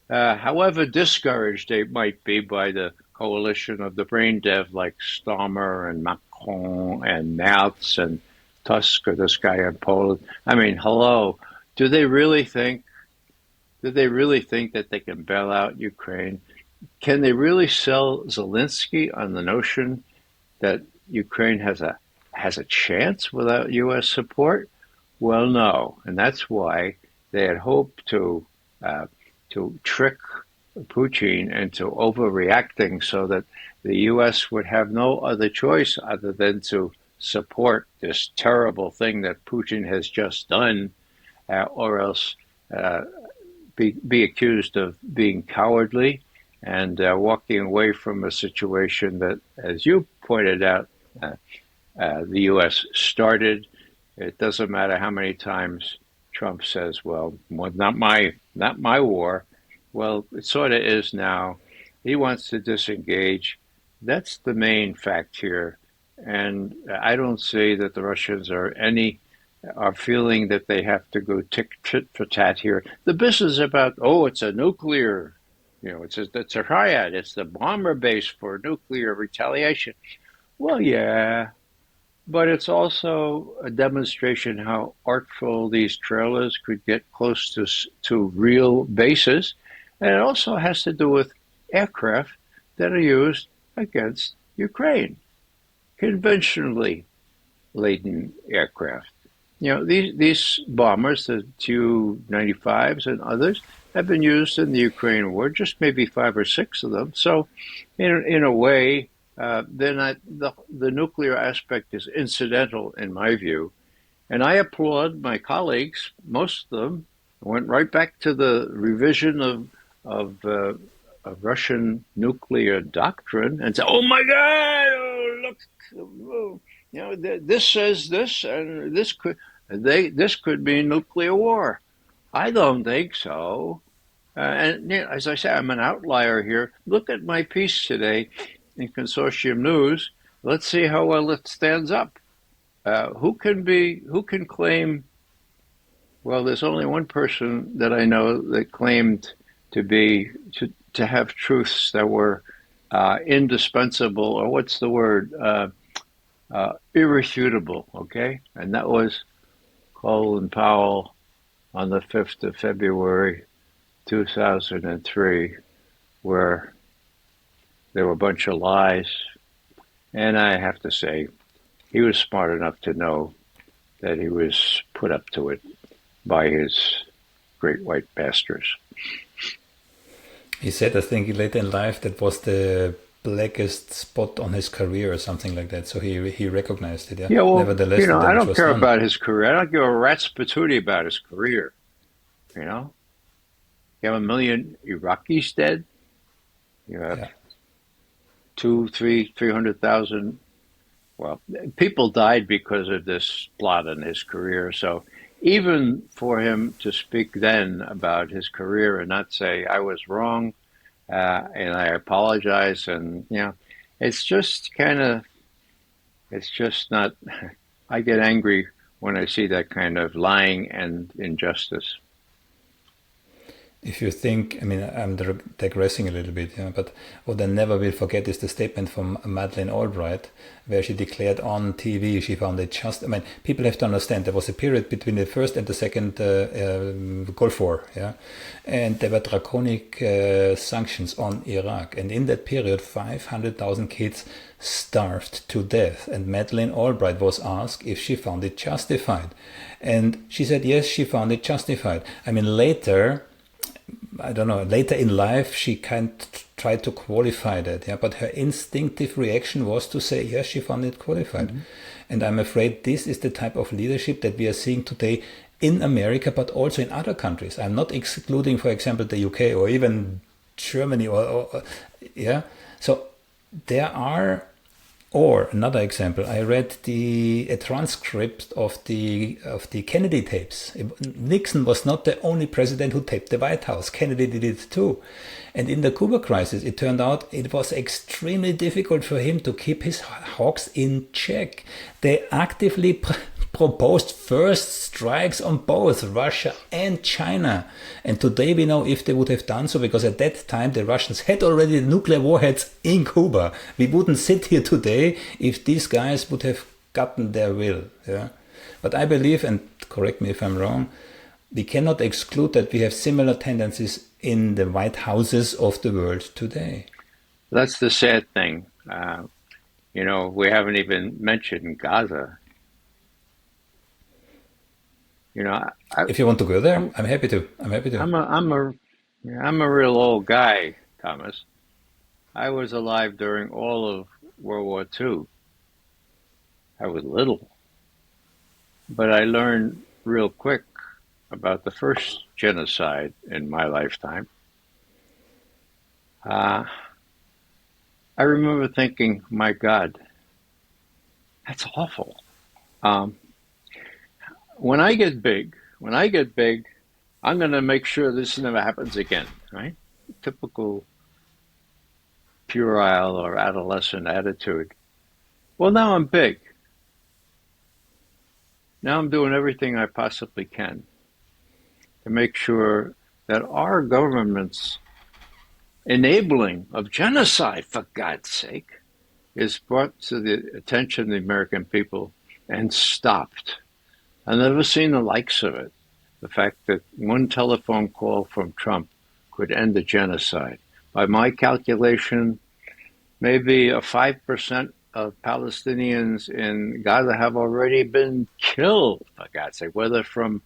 however discouraged they might be by the coalition of the brain dev like Starmer and Macron and Merz and Tusk, or this guy in Poland. I mean, hello. Do they really think that they can bail out Ukraine? Can they really sell Zelensky on the notion that Ukraine has a chance without U.S. support? Well, no, and that's why they had hoped to trick Putin into overreacting so that the U.S. would have no other choice other than to support this terrible thing that Putin has just done, or else be accused of being cowardly and walking away from a situation that, as you pointed out, the U.S. started. It doesn't matter how many times Trump says, well, not my war. Well, it sort of is now. He wants to disengage. That's the main fact here. And I don't see that the Russians are feeling that they have to go tit for tat here. The business about, it's a nuclear, it's a triad. It's the bomber base for nuclear retaliation. Well, yeah, but it's also a demonstration how artful these trailers could get close to real bases. And it also has to do with aircraft that are used against Ukraine, conventionally laden aircraft. These bombers, the Tu-95s and others, have been used in the Ukraine war, just maybe 5 or 6 of them. So in a way, they're not, the nuclear aspect is incidental in my view. And I applaud my colleagues. Most of them went right back to the revision of Russian nuclear doctrine and said, "Oh my God! Oh, look, this says this, and this could be nuclear war." I don't think so. And as I say, I'm an outlier here. Look at my piece today in Consortium News. Let's see how well it stands up. Who can claim? Well, there's only one person that I know that claimed to have truths that were indispensable, or what's the word? Irrefutable. Okay, and that was Colin Powell on the 5th of February, 2003, where there were a bunch of lies. And I have to say, he was smart enough to know that he was put up to it by his great white bastards. He said, I think later in life, that was the blackest spot on his career or something like that. So he recognized it. Yeah. Yeah, well, Nevertheless, the I damage don't was care done. about his career. I don't give a rat's patootie about his career. You know, you have 1 million Iraqis dead. You have Yeah. 300,000. Well, people died because of this plot in his career. So even for him to speak then about his career and not say I was wrong and I apologize, and it's just kind of, it's just not. I get angry when I see that kind of lying and injustice. If you think, I mean, I'm digressing a little bit, yeah, but what I never will forget is the statement from Madeleine Albright, where she declared on TV she found it just, I mean, people have to understand there was a period between the first and the second Gulf War, yeah, and there were draconic sanctions on Iraq, and in that period 500,000 kids starved to death, and Madeleine Albright was asked if she found it justified, and she said yes, she found it justified. I mean, later, I don't know, later in life, she kind of tried to qualify that, yeah, but her instinctive reaction was to say, yes, she found it qualified. Mm-hmm. And I'm afraid this is the type of leadership that we are seeing today in America, but also in other countries. I'm not excluding, for example, the UK or even Germany or yeah. So there are, or another example, I read a transcript of the Kennedy tapes. Nixon was not the only president who taped the White House. Kennedy did it too. And in the Cuba crisis, it turned out it was extremely difficult for him to keep his hawks in check. They actively proposed first strikes on both Russia and China. And today we know if they would have done so, because at that time the Russians had already the nuclear warheads in Cuba. We wouldn't sit here today if these guys would have gotten their will. Yeah? But I believe, and correct me if I'm wrong, we cannot exclude that we have similar tendencies in the White Houses of the world today. That's the sad thing. We haven't even mentioned Gaza. If you want to go there, I'm I'm happy to. I'm happy to. I'm a real old guy, Thomas. I was alive during all of World War II. I was little, but I learned real quick about the first genocide in my lifetime. Uh, I remember thinking, my God, that's awful. Um, when I get big, I'm going to make sure this never happens again, right? Typical puerile or adolescent attitude. Well, now I'm big. Now I'm doing everything I possibly can to make sure that our government's enabling of genocide, for God's sake, is brought to the attention of the American people and stopped. I've never seen the likes of it. The fact that one telephone call from Trump could end the genocide. By my calculation, maybe a 5% of Palestinians in Gaza have already been killed, for God's sake, whether from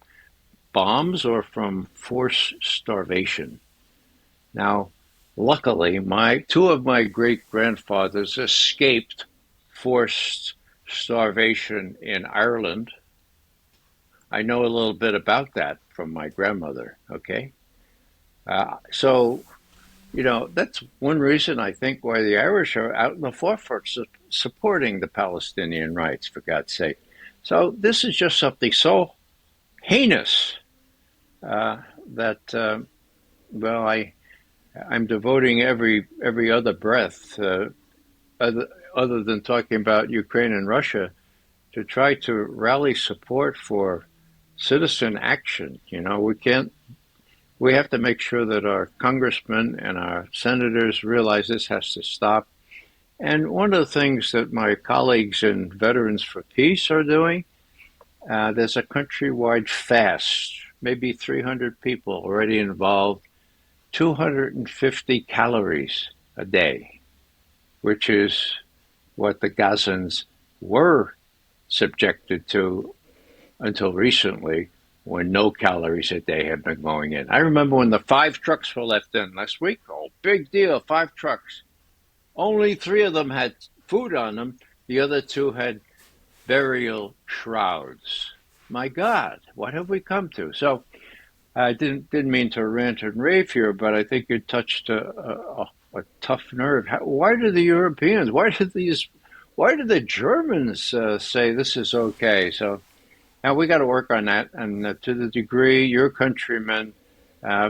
bombs or from forced starvation. Now, luckily, two of my great grandfathers escaped forced starvation in Ireland. I know a little bit about that from my grandmother. Okay, so that's one reason I think why the Irish are out in the forefront supporting the Palestinian rights, for God's sake. So this is just something so heinous that I'm devoting every other breath, other than talking about Ukraine and Russia, to try to rally support for citizen action. We have to make sure that our congressmen and our senators realize this has to stop. And one of the things that my colleagues in Veterans for Peace are doing, there's a countrywide fast, maybe 300 people already involved, 250 calories a day, which is what the Gazans were subjected to until recently, when no calories a day have been going in. I remember when the 5 trucks were left in last week. Oh, big deal, 5 trucks. Only 3 of them had food on them. The other 2 had burial shrouds. My God, what have we come to? So I didn't mean to rant and rave here, but I think you touched a tough nerve. Why do the Europeans, why do the Germans say this is okay? So now we got to work on that. And to the degree your countrymen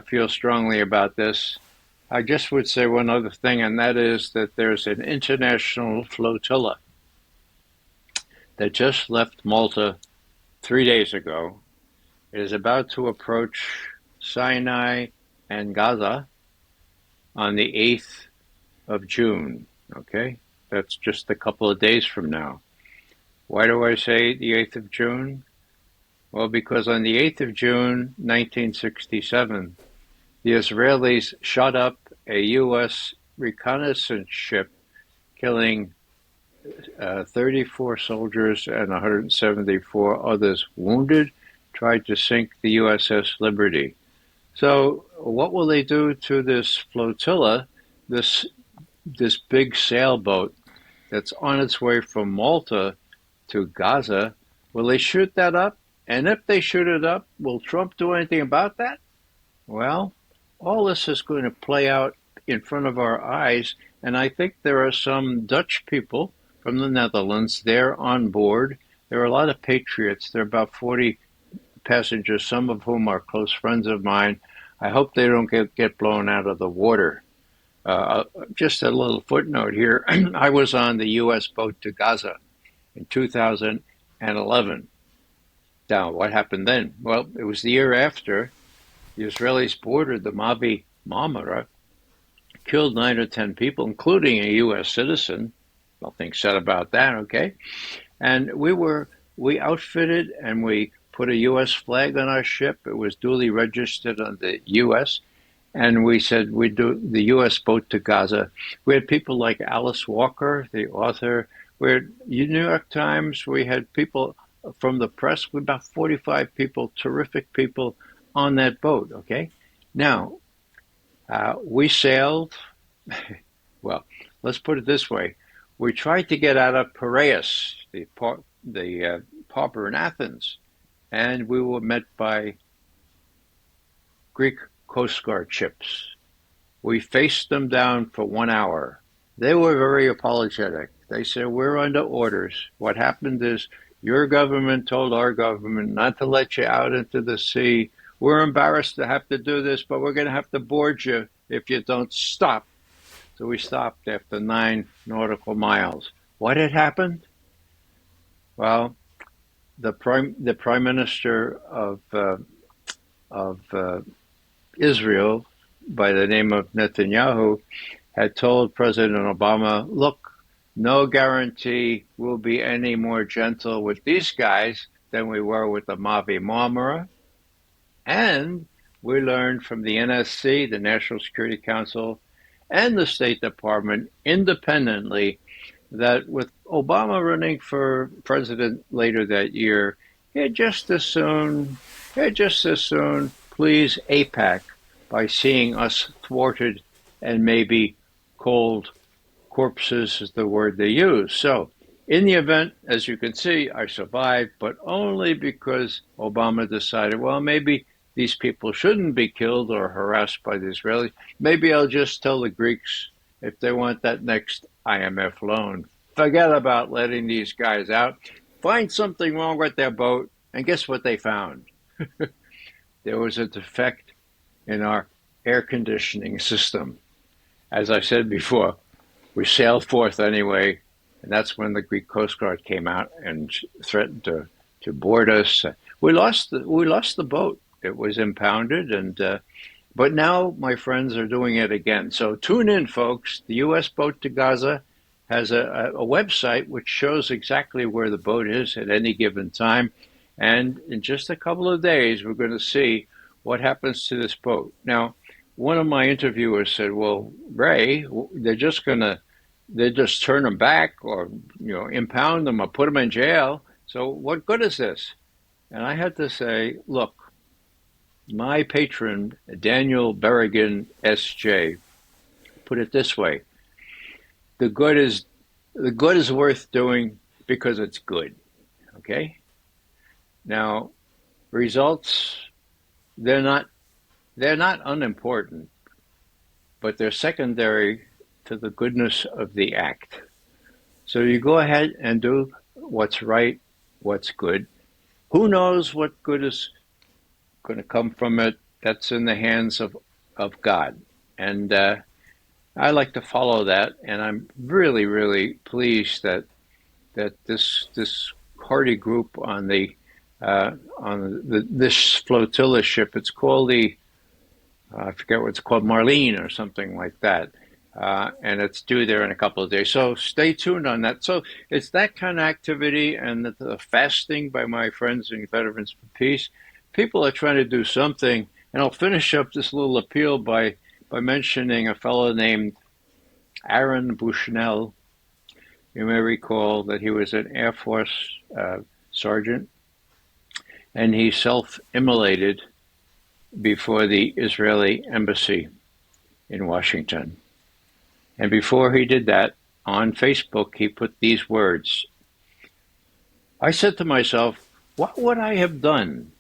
feel strongly about this, I just would say one other thing, and that is that there's an international flotilla that just left Malta 3 days ago. It is about to approach Sinai and Gaza on the 8th of June. Okay? That's just a couple of days from now. Why do I say the 8th of June? Well, because on the 8th of June, 1967, the Israelis shot up a U.S. reconnaissance ship, killing 34 soldiers and 174 others wounded, tried to sink the USS Liberty. So what will they do to this flotilla, this big sailboat that's on its way from Malta to Gaza? Will they shoot that up? And if they shoot it up, will Trump do anything about that? Well, all this is going to play out in front of our eyes, and I think there are some Dutch people from the Netherlands there on board. There are a lot of patriots. There are about 40 passengers, some of whom are close friends of mine. I hope they don't get blown out of the water. Just a little footnote here. I was on the U.S. boat to Gaza in 2011. Now, what happened then? Well, it was the year after the Israelis boarded the Mavi Marmara, killed 9 or 10 people, including a U.S. citizen. Nothing said about that, okay? And we outfitted and we put a U.S. flag on our ship. It was duly registered on the U.S. And we said we'd do the U.S. boat to Gaza. We had people like Alice Walker, the author. We had New York Times. We had people from the press. We had about 45 people, terrific people on that boat, okay? Now, we sailed, well, let's put it this way. We tried to get out of Piraeus, the harbor in Athens, and we were met by Greek Coast Guard ships. We faced them down for 1 hour. They were very apologetic. They said, we're under orders. What happened is your government told our government not to let you out into the sea. We're embarrassed to have to do this, but we're going to have to board you if you don't stop. So we stopped after 9 nautical miles. What had happened? Well, the prime minister of Israel, by the name of Netanyahu, had told President Obama, look, no guarantee we'll be any more gentle with these guys than we were with the Mavi Marmara. And we learned from the NSC, the National Security Council, and the State Department independently that with Obama running for president later that year, he'd just as soon please AIPAC by seeing us thwarted and maybe cold corpses is the word they use. So in the event, as you can see, I survived, but only because Obama decided, well, maybe these people shouldn't be killed or harassed by the Israelis. Maybe I'll just tell the Greeks if they want that next IMF loan, forget about letting these guys out. Find something wrong with their boat, and guess what they found? There was a defect in our air conditioning system. As I said before, we sailed forth anyway, and that's when the Greek Coast Guard came out and threatened to board us. We lost the boat. It was impounded, and but now my friends are doing it again. So tune in, folks. The U.S. boat to Gaza has a website which shows exactly where the boat is at any given time. And in just a couple of days, we're going to see what happens to this boat. Now, one of my interviewers said, well, Ray, they're just turn them back or, impound them or put them in jail. So what good is this? And I had to say, look, my patron, Daniel Berrigan, S.J., put it this way: the good is worth doing because it's good. Okay? Now, results, they're not unimportant, but they're secondary to the goodness of the act. So you go ahead and do what's right, what's good. Who knows what good is going to come from it? That's in the hands of God. And I like to follow that, and I'm really, really pleased that this hardy group on this flotilla ship, it's called I forget what it's called, Marlene or something like that. And it's due there in a couple of days. So stay tuned on that. So it's that kind of activity and the fasting by my friends and Veterans for Peace. People are trying to do something. And I'll finish up this little appeal by mentioning a fellow named Aaron Bushnell. You may recall that he was an Air Force sergeant, and he self-immolated before the Israeli embassy in Washington. And before he did that, on Facebook, he put these words. I said to myself, what would I have done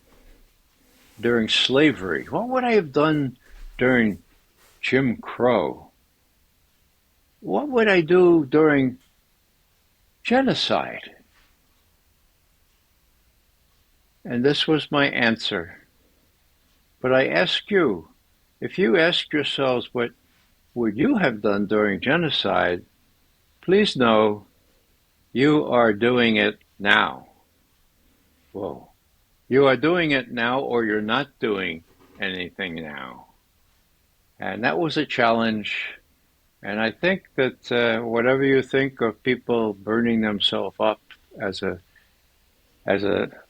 during slavery? What would I have done during Jim Crow? What would I do during genocide? And this was my answer. But I ask you, if you ask yourselves what would you have done during genocide, please know you are doing it now. Whoa. You are doing it now, or you're not doing anything now. And that was a challenge. And I think that whatever you think of people burning themselves up as a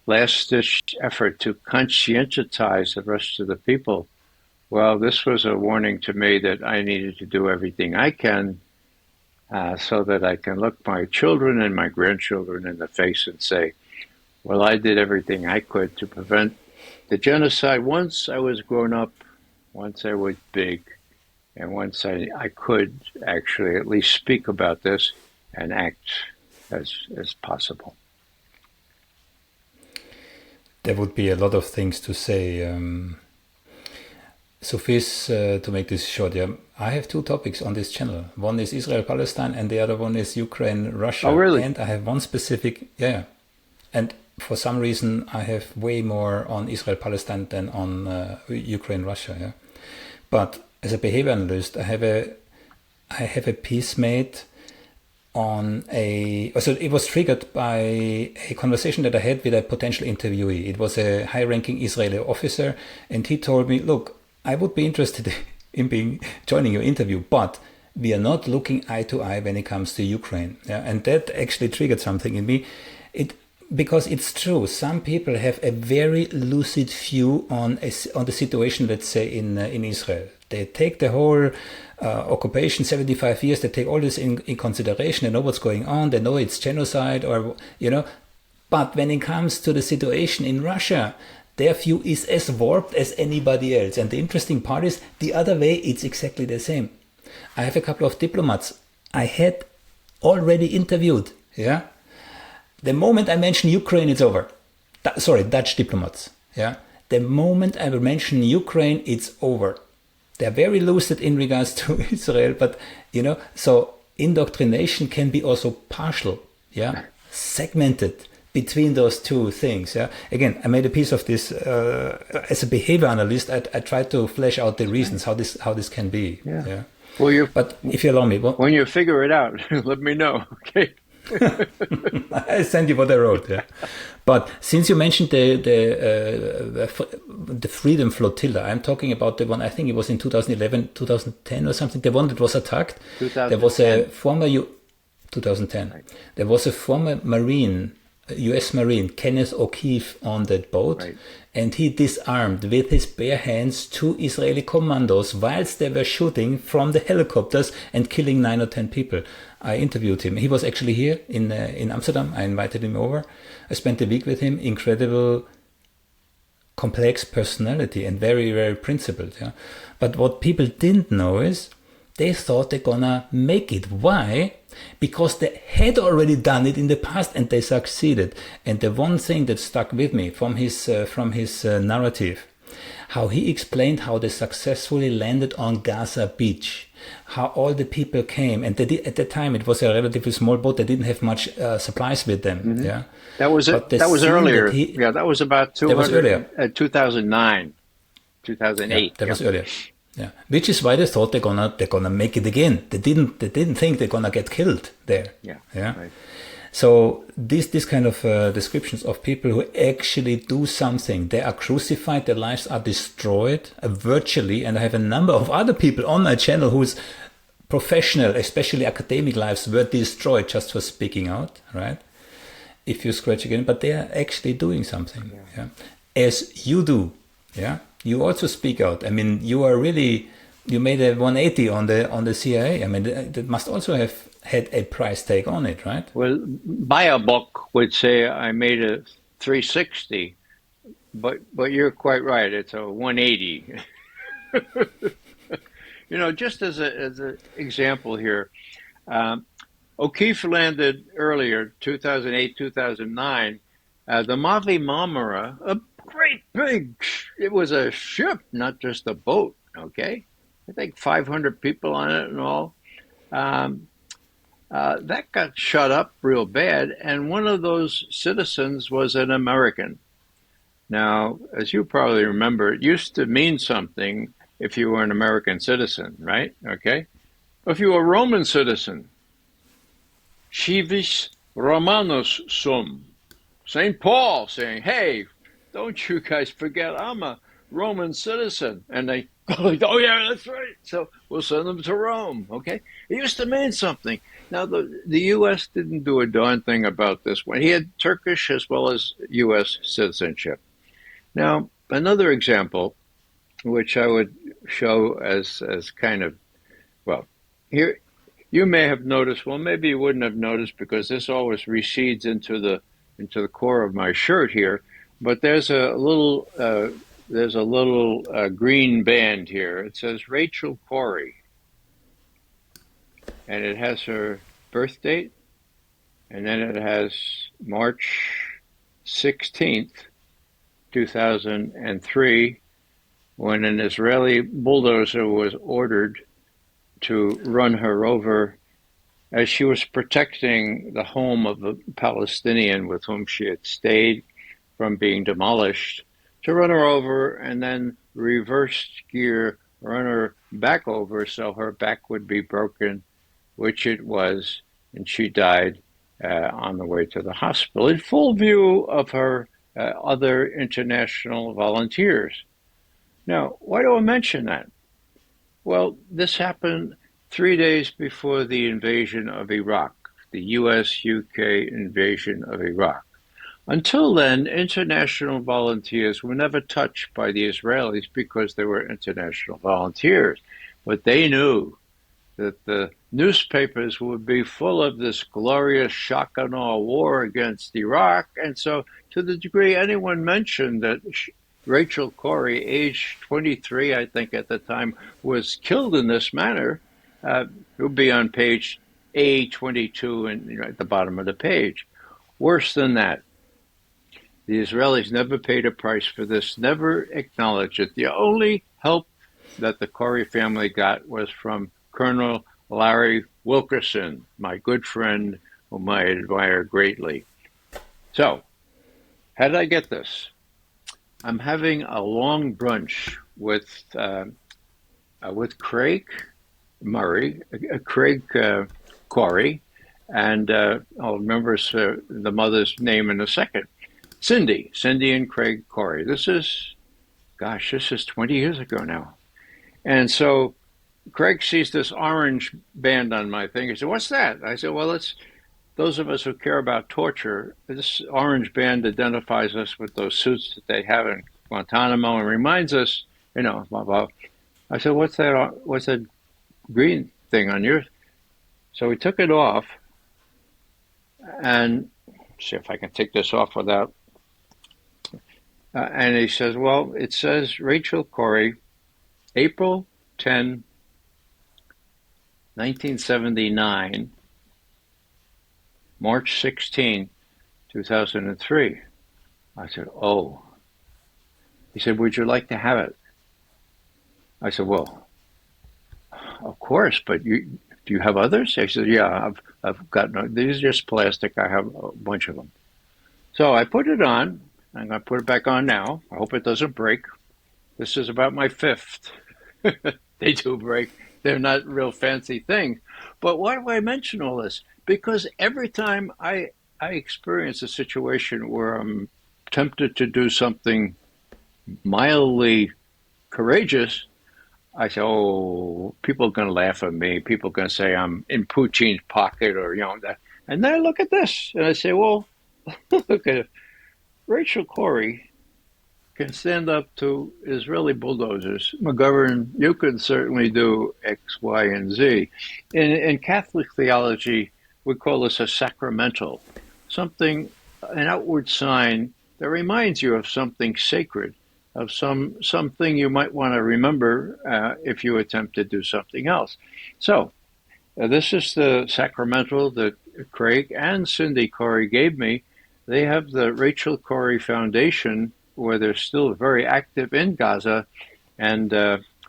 last-ditch effort to conscientize the rest of the people, well, this was a warning to me that I needed to do everything I can so that I can look my children and my grandchildren in the face and say, well, I did everything I could to prevent the genocide once I was grown up, once I was big, and once I could actually at least speak about this and act as possible. There would be a lot of things to say. Sophies, to make this short, I have two topics on this channel. One is Israel-Palestine and the other one is Ukraine-Russia. Oh, really? And I have one specific, And for some reason, I have way more on Israel-Palestine than on Ukraine-Russia, But as a behavior analyst, I have a piece made on so it was triggered by a conversation that I had with a potential interviewee. It was a high-ranking Israeli officer, and he told me, look, I would be interested in joining your interview, but we are not looking eye to eye when it comes to Ukraine. And that actually triggered something in me. Because it's true, some people have a very lucid view on the situation, let's say, in Israel. They take the whole occupation, 75 years, they take all this in consideration, they know what's going on, they know it's genocide, But when it comes to the situation in Russia, their view is as warped as anybody else. And the interesting part is, the other way, it's exactly the same. I have a couple of diplomats I had already interviewed, The moment I mention Ukraine, it's over. Dutch diplomats, The moment I will mention Ukraine, it's over. They're very lucid in regards to Israel, but, so indoctrination can be also partial, segmented between those two things, Again, I made a piece of this as a behavior analyst. I tried to flesh out the reasons how this can be, Well, But if you allow me, when you figure it out, let me know, okay? I send you what I wrote. But since you mentioned the Freedom Flotilla, I'm talking about the one, I think it was in 2011, 2010 or something, the one that was attacked. 2010. There was a former 2010. Right. There was a former Marine, U.S. Marine, Kenneth O'Keefe, on that boat. Right. And he disarmed with his bare hands 2 Israeli commandos whilst they were shooting from the helicopters and killing 9 or 10 people. I interviewed him. He was actually here in Amsterdam. I invited him over. I spent a week with him. Incredible complex personality and very, very principled. Yeah? But what people didn't know is they thought they're gonna make it. Why? Because they had already done it in the past and they succeeded. And the one thing that stuck with me from his narrative, how he explained how they successfully landed on Gaza beach, how all the people came, and they did, at the time it was a relatively small boat. They didn't have much supplies with them. Mm-hmm. Yeah, that was it. That was earlier. That was about 2009, 2008. Yeah, that was earlier. Yeah, which is why they thought they're gonna make it again. They didn't think they're gonna get killed there. Yeah. Right. So this kind of descriptions of people who actually do something, they are crucified, their lives are destroyed virtually. And I have a number of other people on my channel whose professional, especially academic lives were destroyed just for speaking out, right? If you scratch again, but they are actually doing something, yeah. As you do, yeah. You also speak out. I mean, you made a 180 on the CIA. I mean, that must also have had a price tag on it, right? Well, buy a book would say I made a 360, but you're quite right. It's a 180. Just as an example here, O'Keefe landed earlier, 2008, 2009. The Mavi Marmara, a great big, it was a ship, not just a boat, okay? I think 500 people on it and all. That got shut up real bad, and one of those citizens was an American. Now, as you probably remember, it used to mean something if you were an American citizen, right? Okay? If you were a Roman citizen, Civis Romanus sum. St. Paul saying, hey, don't you guys forget I'm a Roman citizen. And they go, oh, yeah, that's right. So we'll send them to Rome, okay? It used to mean something. Now, the U.S. didn't do a darn thing about this one. He had Turkish as well as U.S. citizenship. Now, another example, which I would show as kind of, well, here, you may have noticed, well, maybe you wouldn't have noticed because this always recedes into the core of my shirt here, but there's a little green band here. It says Rachel Corrie, and it has her birth date, and then it has March 16th, 2003, when an Israeli bulldozer was ordered to run her over as she was protecting the home of a Palestinian with whom she had stayed from being demolished, to run her over and then reverse gear, run her back over so her back would be broken, which it was, and she died on the way to the hospital in full view of her other international volunteers. Now, why do I mention that? Well, this happened 3 days before the invasion of Iraq, the U.S.-UK invasion of Iraq. Until then, international volunteers were never touched by the Israelis because they were international volunteers. But they knew that the newspapers would be full of this glorious shock and awe war against Iraq. And so to the degree anyone mentioned that Rachel Corrie, age 23, I think at the time, was killed in this manner, it would be on page A22 and at the bottom of the page. Worse than that, the Israelis never paid a price for this, never acknowledged it. The only help that the Corrie family got was from Colonel Larry Wilkerson, my good friend, whom I admire greatly. So, how did I get this? I'm having a long brunch with Craig Murray, Craig Corrie, and I'll remember the mother's name in a second. Cindy and Craig Corrie. This is 20 years ago now. And so Craig sees this orange band on my thing. He said, what's that? I said, well, it's those of us who care about torture. This orange band identifies us with those suits that they have in Guantanamo and reminds us, blah, blah. I said, what's that green thing on yours? So we took it off, and see if I can take this off without. And he says, well, it says Rachel Corrie, April 10, 1979, March 16, 2003. I said, oh. He said, would you like to have it? I said, well, of course, but do you have others? He said, yeah, I've got no, these are just plastic. I have a bunch of them. So I put it on. I'm going to put it back on now. I hope it doesn't break. This is about my fifth. They do break. They're not real fancy things. But why do I mention all this? Because every time I experience a situation where I'm tempted to do something mildly courageous, I say, oh, people are going to laugh at me. People are going to say I'm in Putin's pocket or, that. And then I look at this and I say, well, look at it. Rachel Corrie can stand up to Israeli bulldozers. McGovern, you could certainly do X, Y, and Z. In Catholic theology, we call this a sacramental, something, an outward sign that reminds you of something sacred, of something you might want to remember if you attempt to do something else. So this is the sacramental that Craig and Cindy Corrie gave me. They have the Rachel Corrie Foundation, where they're still very active in Gaza. And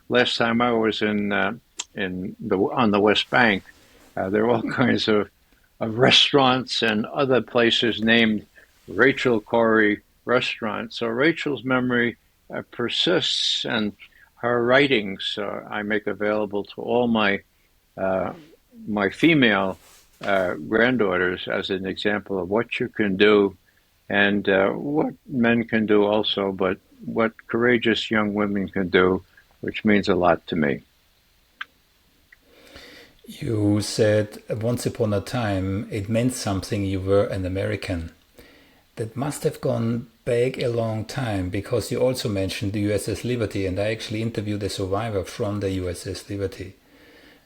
last time I was on the West Bank, there are all kinds of restaurants and other places named Rachel Corrie Restaurant. So Rachel's memory persists, and her writings I make available to all my female granddaughters as an example of what you can do and what men can do also, but what courageous young women can do, which means a lot to me. You said once upon a time it meant something you were an American. That must have gone back a long time, because you also mentioned the USS Liberty, and I actually interviewed a survivor from the USS Liberty.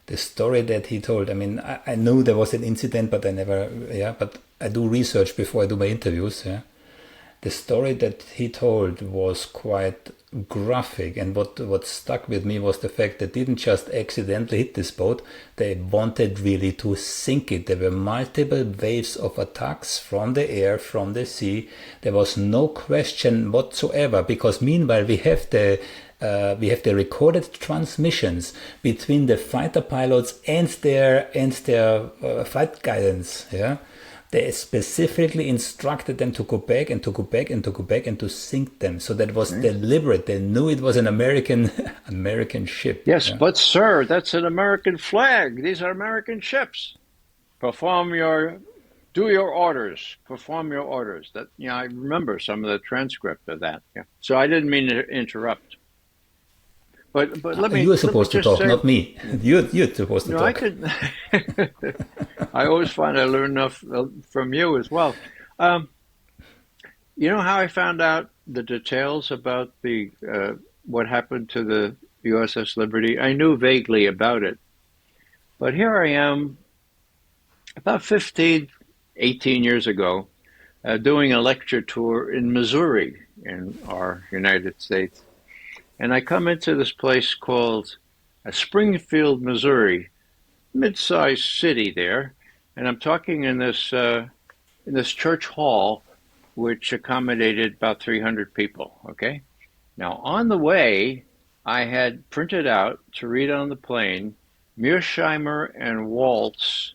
The story that he told, I mean, I knew there was an incident, but but I do research before I do my interviews, The story that he told was quite graphic, and what stuck with me was the fact they didn't just accidentally hit this boat, they wanted really to sink it. There were multiple waves of attacks from the air, from the sea. There was no question whatsoever, because meanwhile we have the recorded transmissions between the fighter pilots and their flight guidance. They specifically instructed them to go back and to go back and to go back and to sink them. So that was deliberate. They knew it was an American ship. Yes, but sir, that's an American flag. These are American ships. Do your orders. Perform your orders. That I remember some of the transcript of that. Yeah. So I didn't mean to interrupt. But let me. You were supposed to talk, not me. You're supposed to talk. I could. I always find I learn enough from you as well. You know how I found out the details about the what happened to the USS Liberty? I knew vaguely about it, but here I am, about 15, 18 years ago, doing a lecture tour in Missouri, in our United States. And I come into this place called Springfield, Missouri, mid-sized city there, and I'm talking in this church hall, which accommodated about 300 people. Okay, now on the way, I had printed out to read on the plane Mearsheimer and Walt's.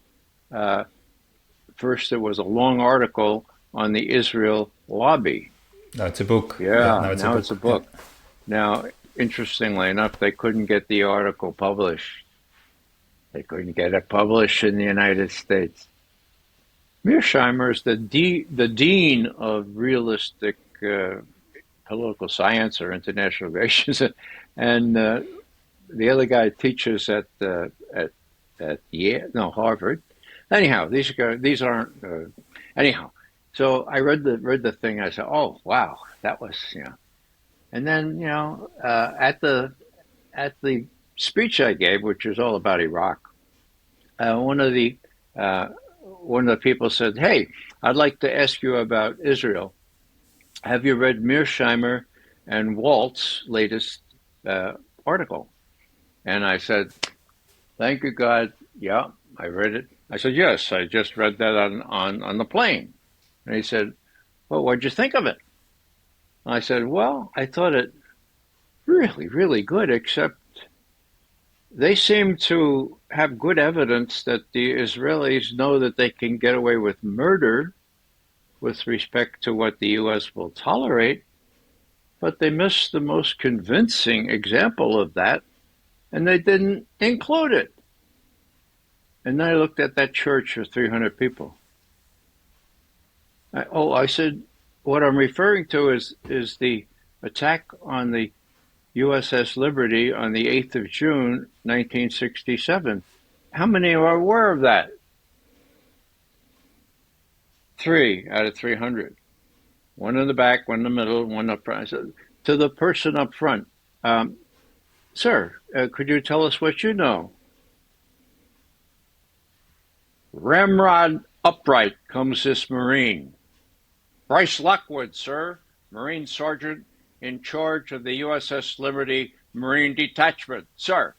First, there was a long article on the Israel lobby. Now it's a book. Yeah, now it's a book. Yeah. Now, interestingly enough, they couldn't get the article published. They couldn't get it published in the United States. Mearsheimer is the dean of realistic political science or international relations, and the other guy teaches at Harvard. Anyhow, these aren't. Anyhow, so I read the thing. I said, "Oh, wow, that was And then at the speech I gave, which was all about Iraq, one of the people said, "Hey, I'd like to ask you about Israel." have you read Mearsheimer and Walt's latest article? And I said, thank you, God. Yeah, I read it. I said, yes, I just read that on the plane. And he said, well, what'd you think of it? I said, well, I thought it really, really good, except they seem to have good evidence that the Israelis know that they can get away with murder with respect to what the U.S. will tolerate, but they missed the most convincing example of that, and they didn't include it. And then I looked at that church of 300 people. I said, what I'm referring to is the attack on the USS Liberty on the 8th of June, 1967. How many are aware of that? 3 out of 300. One in the back, one in the middle, one up front. I said, to the person up front, sir, could you tell us what you know? Ramrod upright comes this Marine. Bryce Lockwood, sir, Marine Sergeant in charge of the USS Liberty Marine Detachment, sir.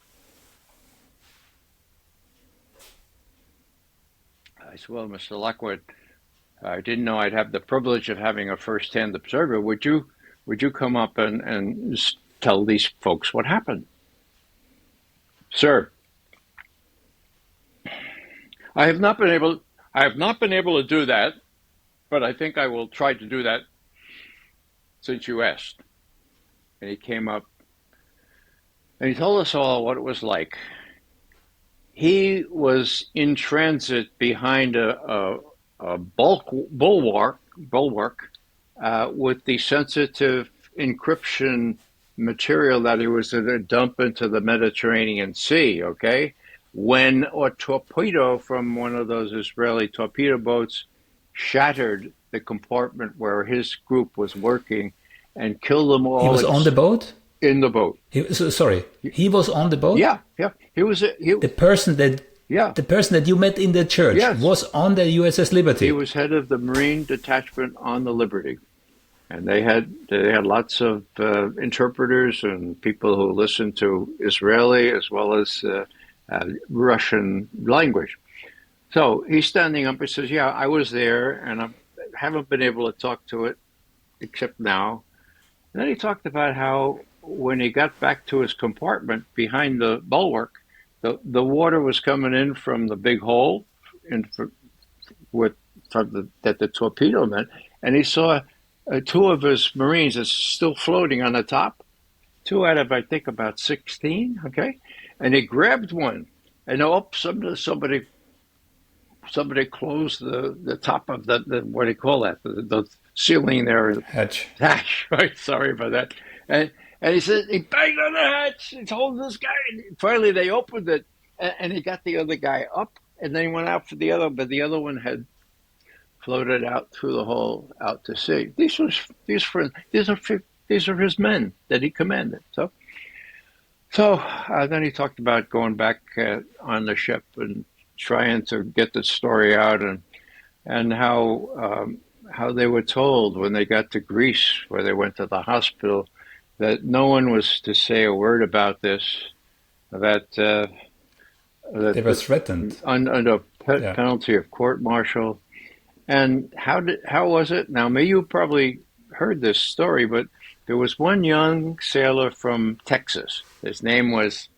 I said, well, Mr. Lockwood, I didn't know I'd have the privilege of having a first-hand observer. Would you come up and tell these folks what happened? Sir, I have not been able to do that, but I think I will try to do that since you asked. And he came up and he told us all what it was like. He was in transit behind a bulwark with the sensitive encryption material that he was going to dump into the Mediterranean Sea, okay? When a torpedo from one of those Israeli torpedo boats shattered the compartment where his group was working and killed them all. He was on the boat? In the boat. Sorry, he was on the boat? Yeah. The person that you met in the church was on the USS Liberty. He was head of the Marine detachment on the Liberty. And they had lots of interpreters and people who listened to Israeli as well as Russian language. So he's standing up and says, yeah, I was there and I haven't been able to talk to it except now. And then he talked about how when he got back to his compartment behind the bulwark, the water was coming in from the big hole that the torpedo meant. And he saw two of his Marines is still floating on the top, 2 out of, I think, about 16, okay? And he grabbed one, and somebody closed the top of the what do you call that? The ceiling there. Hatch. Hatch, right? Sorry about that. And he said, he banged on the hatch, he told this guy, and finally they opened it, and he got the other guy up, and then he went out for the other, but the other one had floated out through the hole out to sea. These are his men that he commanded. So then he talked about going back on the ship and trying to get the story out, and how they were told when they got to Greece, where they went to the hospital, that no one was to say a word about this. That they were threatened under penalty of court-martial. And how was it? Now, you probably heard this story, but there was one young sailor from Texas. His name was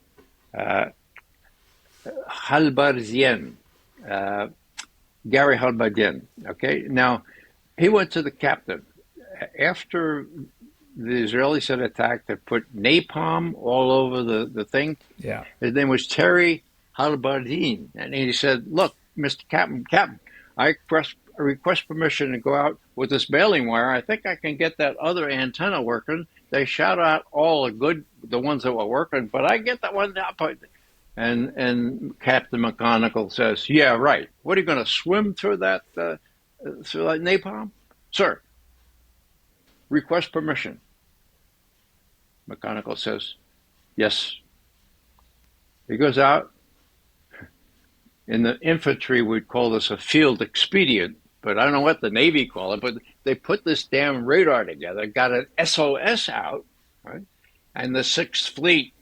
Halbarzian, Gary Halbarzian. Okay, now he went to the captain after the Israelis had attacked. They put napalm all over the thing. Yeah, his name was Terry Halbardine, and he said, "Look, Mr. Captain, I request permission to go out with this baling wire. I think I can get that other antenna working." They shout out all the ones that were working, but I get that one down. And Captain McGonigal says, "Yeah, right. What are you going to swim through that napalm, sir? Request permission." McGonigal says, "Yes." He goes out. In the infantry, we'd call this a field expedient. but I don't know what the Navy call it, but they put this damn radar together, got an SOS out, right? And the Sixth Fleet,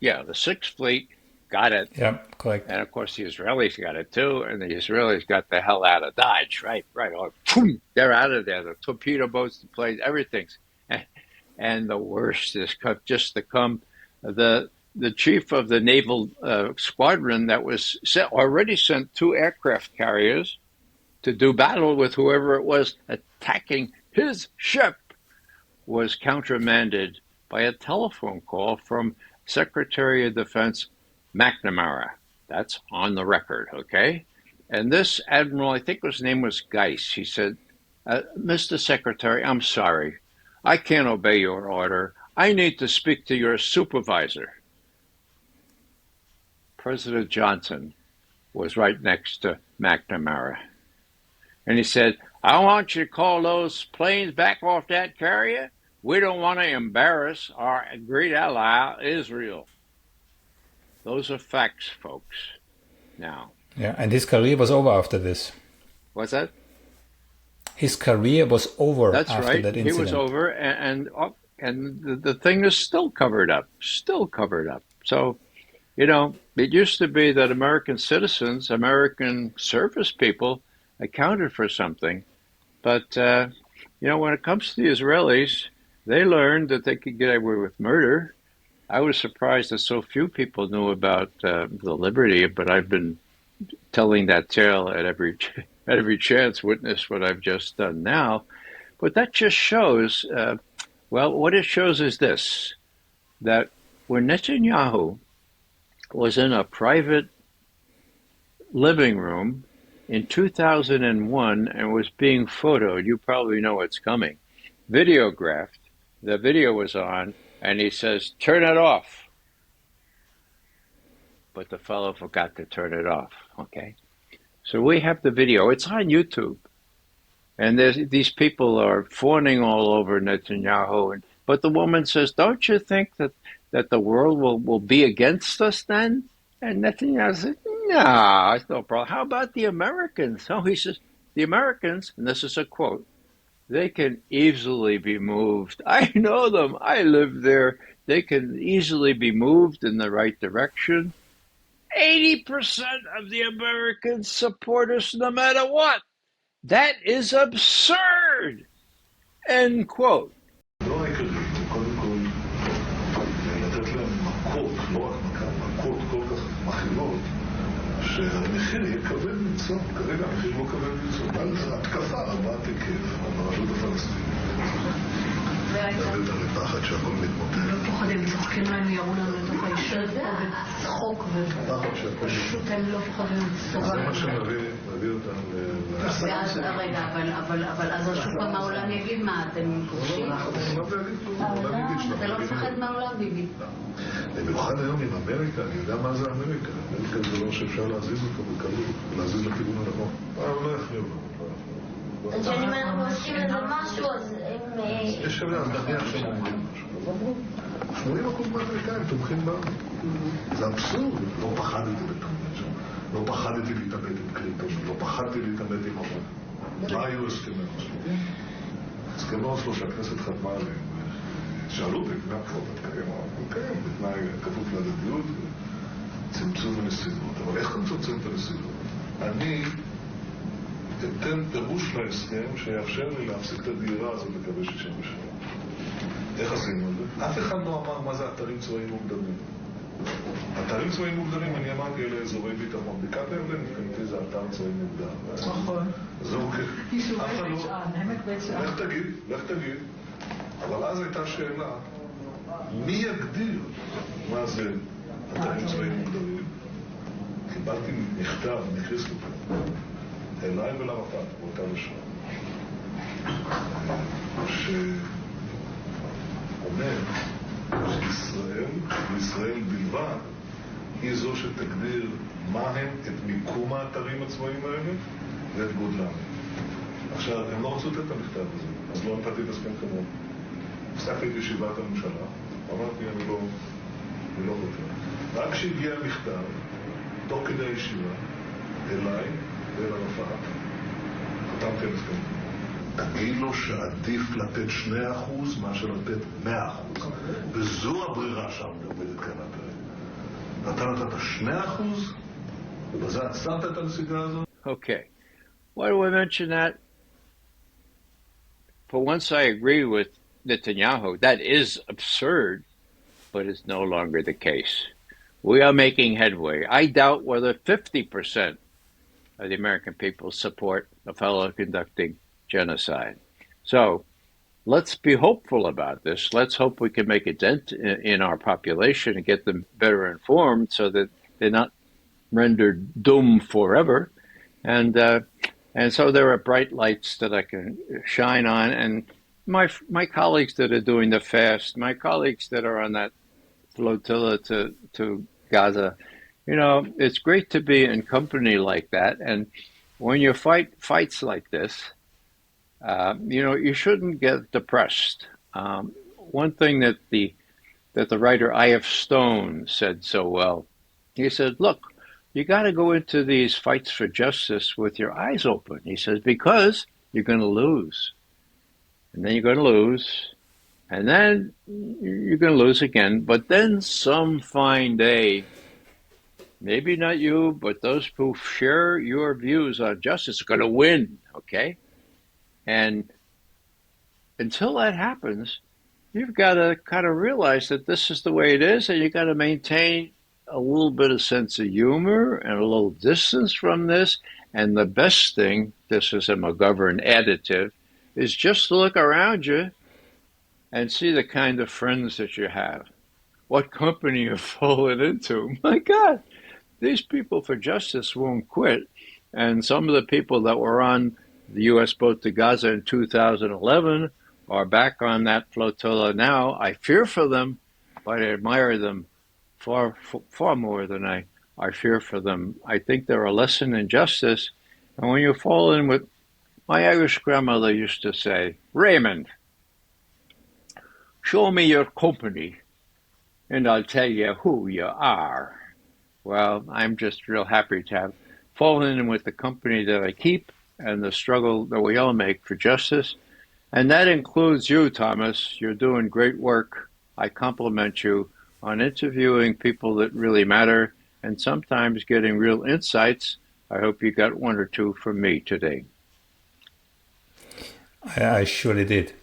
the Sixth Fleet got it. Yeah, correct. And of course, the Israelis got it too, and the Israelis got the hell out of Dodge, right? Or, boom, they're out of there. The torpedo boats, the planes, everything's. And the worst is just to come. The chief of the naval squadron that was already sent 2 aircraft carriers to do battle with whoever it was attacking his ship was countermanded by a telephone call from Secretary of Defense McNamara. That's on the record, okay? And this admiral, I think his name was Geis, he said, Mr. Secretary, I'm sorry. I can't obey your order. I need to speak to your supervisor. President Johnson was right next to McNamara. And he said, I want you to call those planes back off that carrier. We don't want to embarrass our great ally, Israel. Those are facts, folks. Now. Yeah, and his career was over after this. What's that? His career was over That's after right. that incident. He was over, and the thing is still covered up. So, it used to be that American citizens, American service people, accounted for something. But, when it comes to the Israelis, they learned that they could get away with murder. I was surprised that so few people knew about the Liberty, but I've been telling that tale at every chance, witness what I've just done now. But that just shows, what it shows is this, that when Netanyahu was in a private living room in 2001 and was being photoed, you probably know what's coming, videographed, the video was on, and he says, turn it off. But the fellow forgot to turn it off, okay? So we have the video. It's on YouTube. And these people are fawning all over Netanyahu. But the woman says, don't you think that the world will be against us then? And Netanyahu said, no, it's no problem. How about the Americans? Oh, he says, the Americans, and this is a quote, they can easily be moved. I know them. I live there. They can easily be moved in the right direction. 80% of the Americans support us no matter what. That is absurd. End quote. שהמחיר יהיה כבד מצוא, כרגע המחיר לא כבד מצוא, על התקפה רבת היקף על הרשות הפלסטינית. כבד על הפחד שהכל מתמוטט. לא פוחדים, צוחקים להם, יראו לנו לתוך הישב פה בצחוק ופשוט הם לא פוחדים לצחוק. זה מה שמביא אותם ואז, רגע, אבל אז שוב פעם העולם יגיד מה, אתם כובשים? אתה לא מפחד מהעולם, ביבי. במיוחד היום עם אמריקה, אני יודע מה זה אמריקה. אמריקה זה לא שאפשר להזיז אותו בקלות, להזיז לכיוון הנכון. לא יחמיר לנו. אז אם אנחנו עושים איזה משהו, אז הם... יש שווה, אז נניח שהם אומרים משהו. 80% מהאמריקאים תומכים בנו. זה אבסורד. לא פחדתי לתומך שם. לא פחדתי להתאבד עם קלינטון. לא פחדתי להתאבד עם אופן. מה היו הסכמי אוסלו? הסכמי אוסלו שהכנסת חתמה עליהם. שאלו אותי, לפני הבחירות התקיים, בתנאי כפוף להדדיות וצמצום הנסיבות. אבל איך אתה מצמצם את הנסיבות? אני אתן פירוש להסכם שיאפשר לי להפסיק את הדהירה הזאת לקווי 67. איך עשינו את זה? אף אחד לא אמר מה זה אתרים צבאיים מוגדרים. אתרים צבאיים מוגדרים, אני אמרתי, אלה אזורי ביטחון. בקעת הירדן, מבחינתי זה אתר צבאי מוגדר. נכון. זהו כן. לך תגיד. אבל אז הייתה שאלה, מי יגדיר מה זה אתרים צבאיים מוגדרים? קיבלתי מכתב מקריסטופר אליי ולרפ"ט באותה לשון, שאומר שישראל בלבד היא זו שתגדיר מה הם את מיקום האתרים הצבאיים האלה ואת גודלם. עכשיו, הם לא רצו לתת את המכתב הזה, אז לא נתתי את הסכם חברון. הפסקתי את ישיבת הממשלה, אמרתי, אני לא רוצה. רק כשהגיע המכתב, תוך כדי הישיבה, אליי ואל הרפ"ט, חתמתי על הסכם. תגיד לו שעדיף לתת 2% מאשר לתת 100%. וזו הברירה שעומדת כאן הפרק. אתה נתת 2%, ובזה עצרת את הנסיגה הזאת. Okay. Why do I mention that? For once, I agree with Netanyahu. That is absurd, but it's no longer the case. We are making headway. I doubt whether 50% of the American people support a fellow conducting genocide. So let's be hopeful about this. Let's hope we can make a dent in our population and get them better informed so that they're not rendered doomed forever. And so there are bright lights that I can shine on. And my colleagues that are doing the fast, my colleagues that are on that flotilla to Gaza, you know, it's great to be in company like that. And when you fight fights like this, you know, you shouldn't get depressed. One thing that the writer I.F. Stone said so well, he said, look, you got to go into these fights for justice with your eyes open. He says, because you're going to lose. And then you're going to lose. And then you're going to lose again. But then some fine day, maybe not you, but those who share your views on justice are going to win, okay? And until that happens, you've got to kind of realize that this is the way it is, and you've got to maintain a little bit of sense of humor and a little distance from this. And the best thing, this is a McGovern additive, is just to look around you and see the kind of friends that you have. What company you've fallen into. My God, these people for justice won't quit. And some of the people that were on the U.S. boat to Gaza in 2011 are back on that flotilla now. I fear for them, but I admire them far more than I fear for them. I think they're a lesson in justice. And when you fall in with, my Irish grandmother used to say, Raymond, show me your company and I'll tell you who you are. Well, I'm just real happy to have fallen in with the company that I keep and the struggle that we all make for justice. And that includes you, Thomas. You're doing great work. I compliment you on interviewing people that really matter and sometimes getting real insights. I hope you got one or two from me today. I surely did.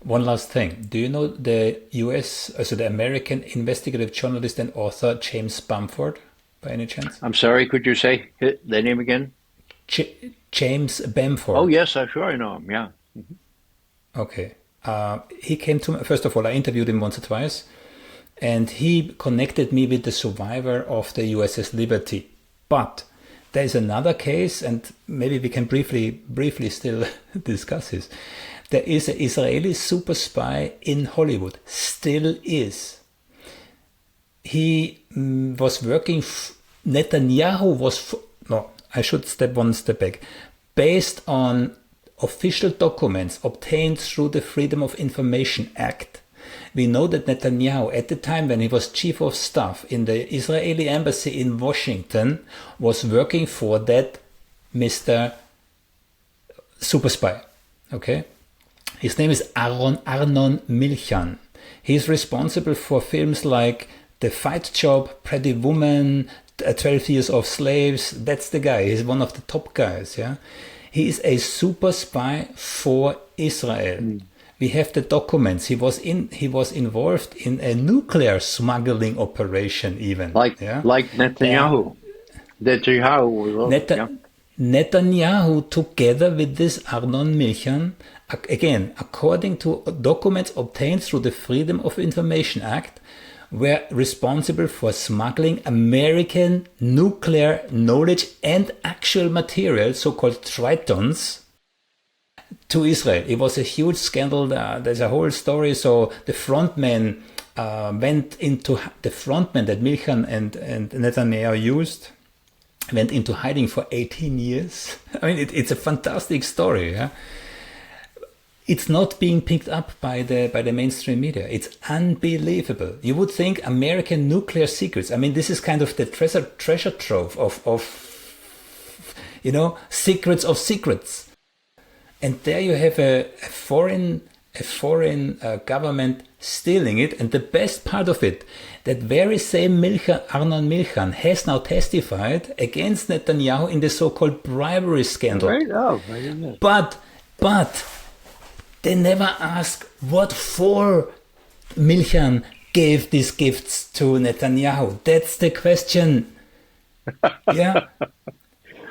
One last thing. Do you know the the American investigative journalist and author James Bamford, by any chance? I'm sorry, could you say the name again? James Bamford. Oh, yes, I'm sure I know him, yeah. Mm-hmm. Okay. He came to me, first of all, I interviewed him once or twice, and he connected me with the survivor of the USS Liberty. But there is another case, and maybe we can briefly still discuss this. There is an Israeli super spy in Hollywood, still is. He was working, Netanyahu was, no, I should step one step back. Based on official documents obtained through the Freedom of Information Act, we know that Netanyahu, at the time when he was chief of staff in the Israeli embassy in Washington, was working for that Mr. Super Spy. Okay? His name is Arnon Milchan. He's responsible for films like The Fight Job, Pretty Woman, 12 Years of Slaves. That's the guy. He's one of the top guys. Yeah, he is a super spy for Israel. We have the documents. He was involved in a nuclear smuggling operation, even. Like Netanyahu. Netanyahu, together with this Arnon Milchan, again, according to documents obtained through the Freedom of Information Act, were responsible for smuggling American nuclear knowledge and actual material, so-called tritons, to Israel. It was a huge scandal. There's a whole story. So the frontman that Milchan and Netanyahu used went into hiding for 18 years. I mean, it's a fantastic story. Yeah? It's not being picked up by the mainstream media. It's unbelievable. You would think American nuclear secrets. I mean, this is kind of the treasure trove of secrets of secrets. and there you have a foreign government stealing it. And the best part of it, that very same Arnon Milchan has now testified against Netanyahu in the so-called bribery scandal. Right? Oh, I didn't know. But they never ask what for Milchan gave these gifts to Netanyahu. That's the question. Yeah.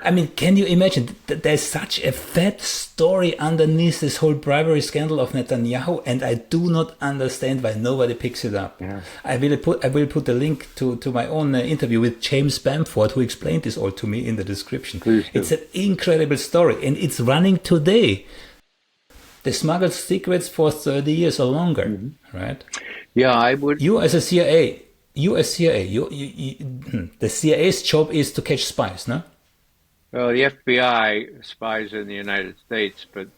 I mean, can you imagine that there's such a fat story underneath this whole bribery scandal of Netanyahu, and I do not understand why nobody picks it up. Yeah. I will put a link to my own interview with James Bamford, who explained this all to me in the description. Please do. It's an incredible story, and it's running today. They smuggled secrets for 30 years or longer, right? Yeah, I would. You as a CIA, the CIA's job is to catch spies, no? Well, the FBI spies in the United States, but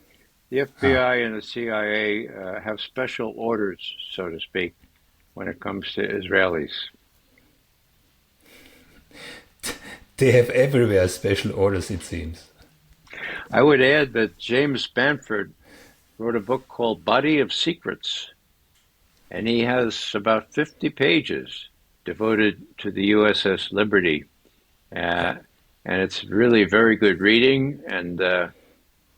the FBI and the CIA have special orders, so to speak, when it comes to Israelis. They have everywhere special orders, it seems. I would add that James Bamford wrote a book called Body of Secrets, and he has about 50 pages devoted to the USS Liberty. And it's really very good reading, and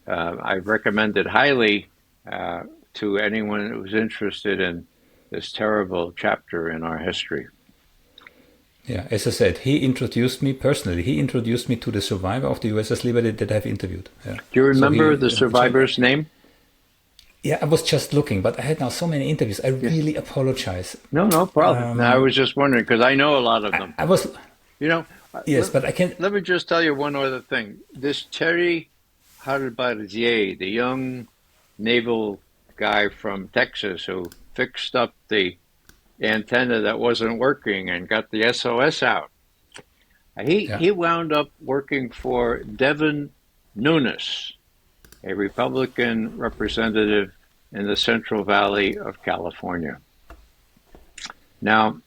I recommend it highly to anyone who's interested in this terrible chapter in our history. Yeah, as I said, he introduced me personally. He introduced me to the survivor of the USS Liberty that I've interviewed. Yeah. Do you remember the survivor's name? Yeah, I was just looking, but I had now so many interviews. I really apologize. No problem. I was just wondering, because I know a lot of them. I was... You know... Yes, but I can't... Let me just tell you one other thing. This Terry Halbardier, the young naval guy from Texas who fixed up the antenna that wasn't working and got the SOS out, he wound up working for Devin Nunes, a Republican representative in the Central Valley of California. Now,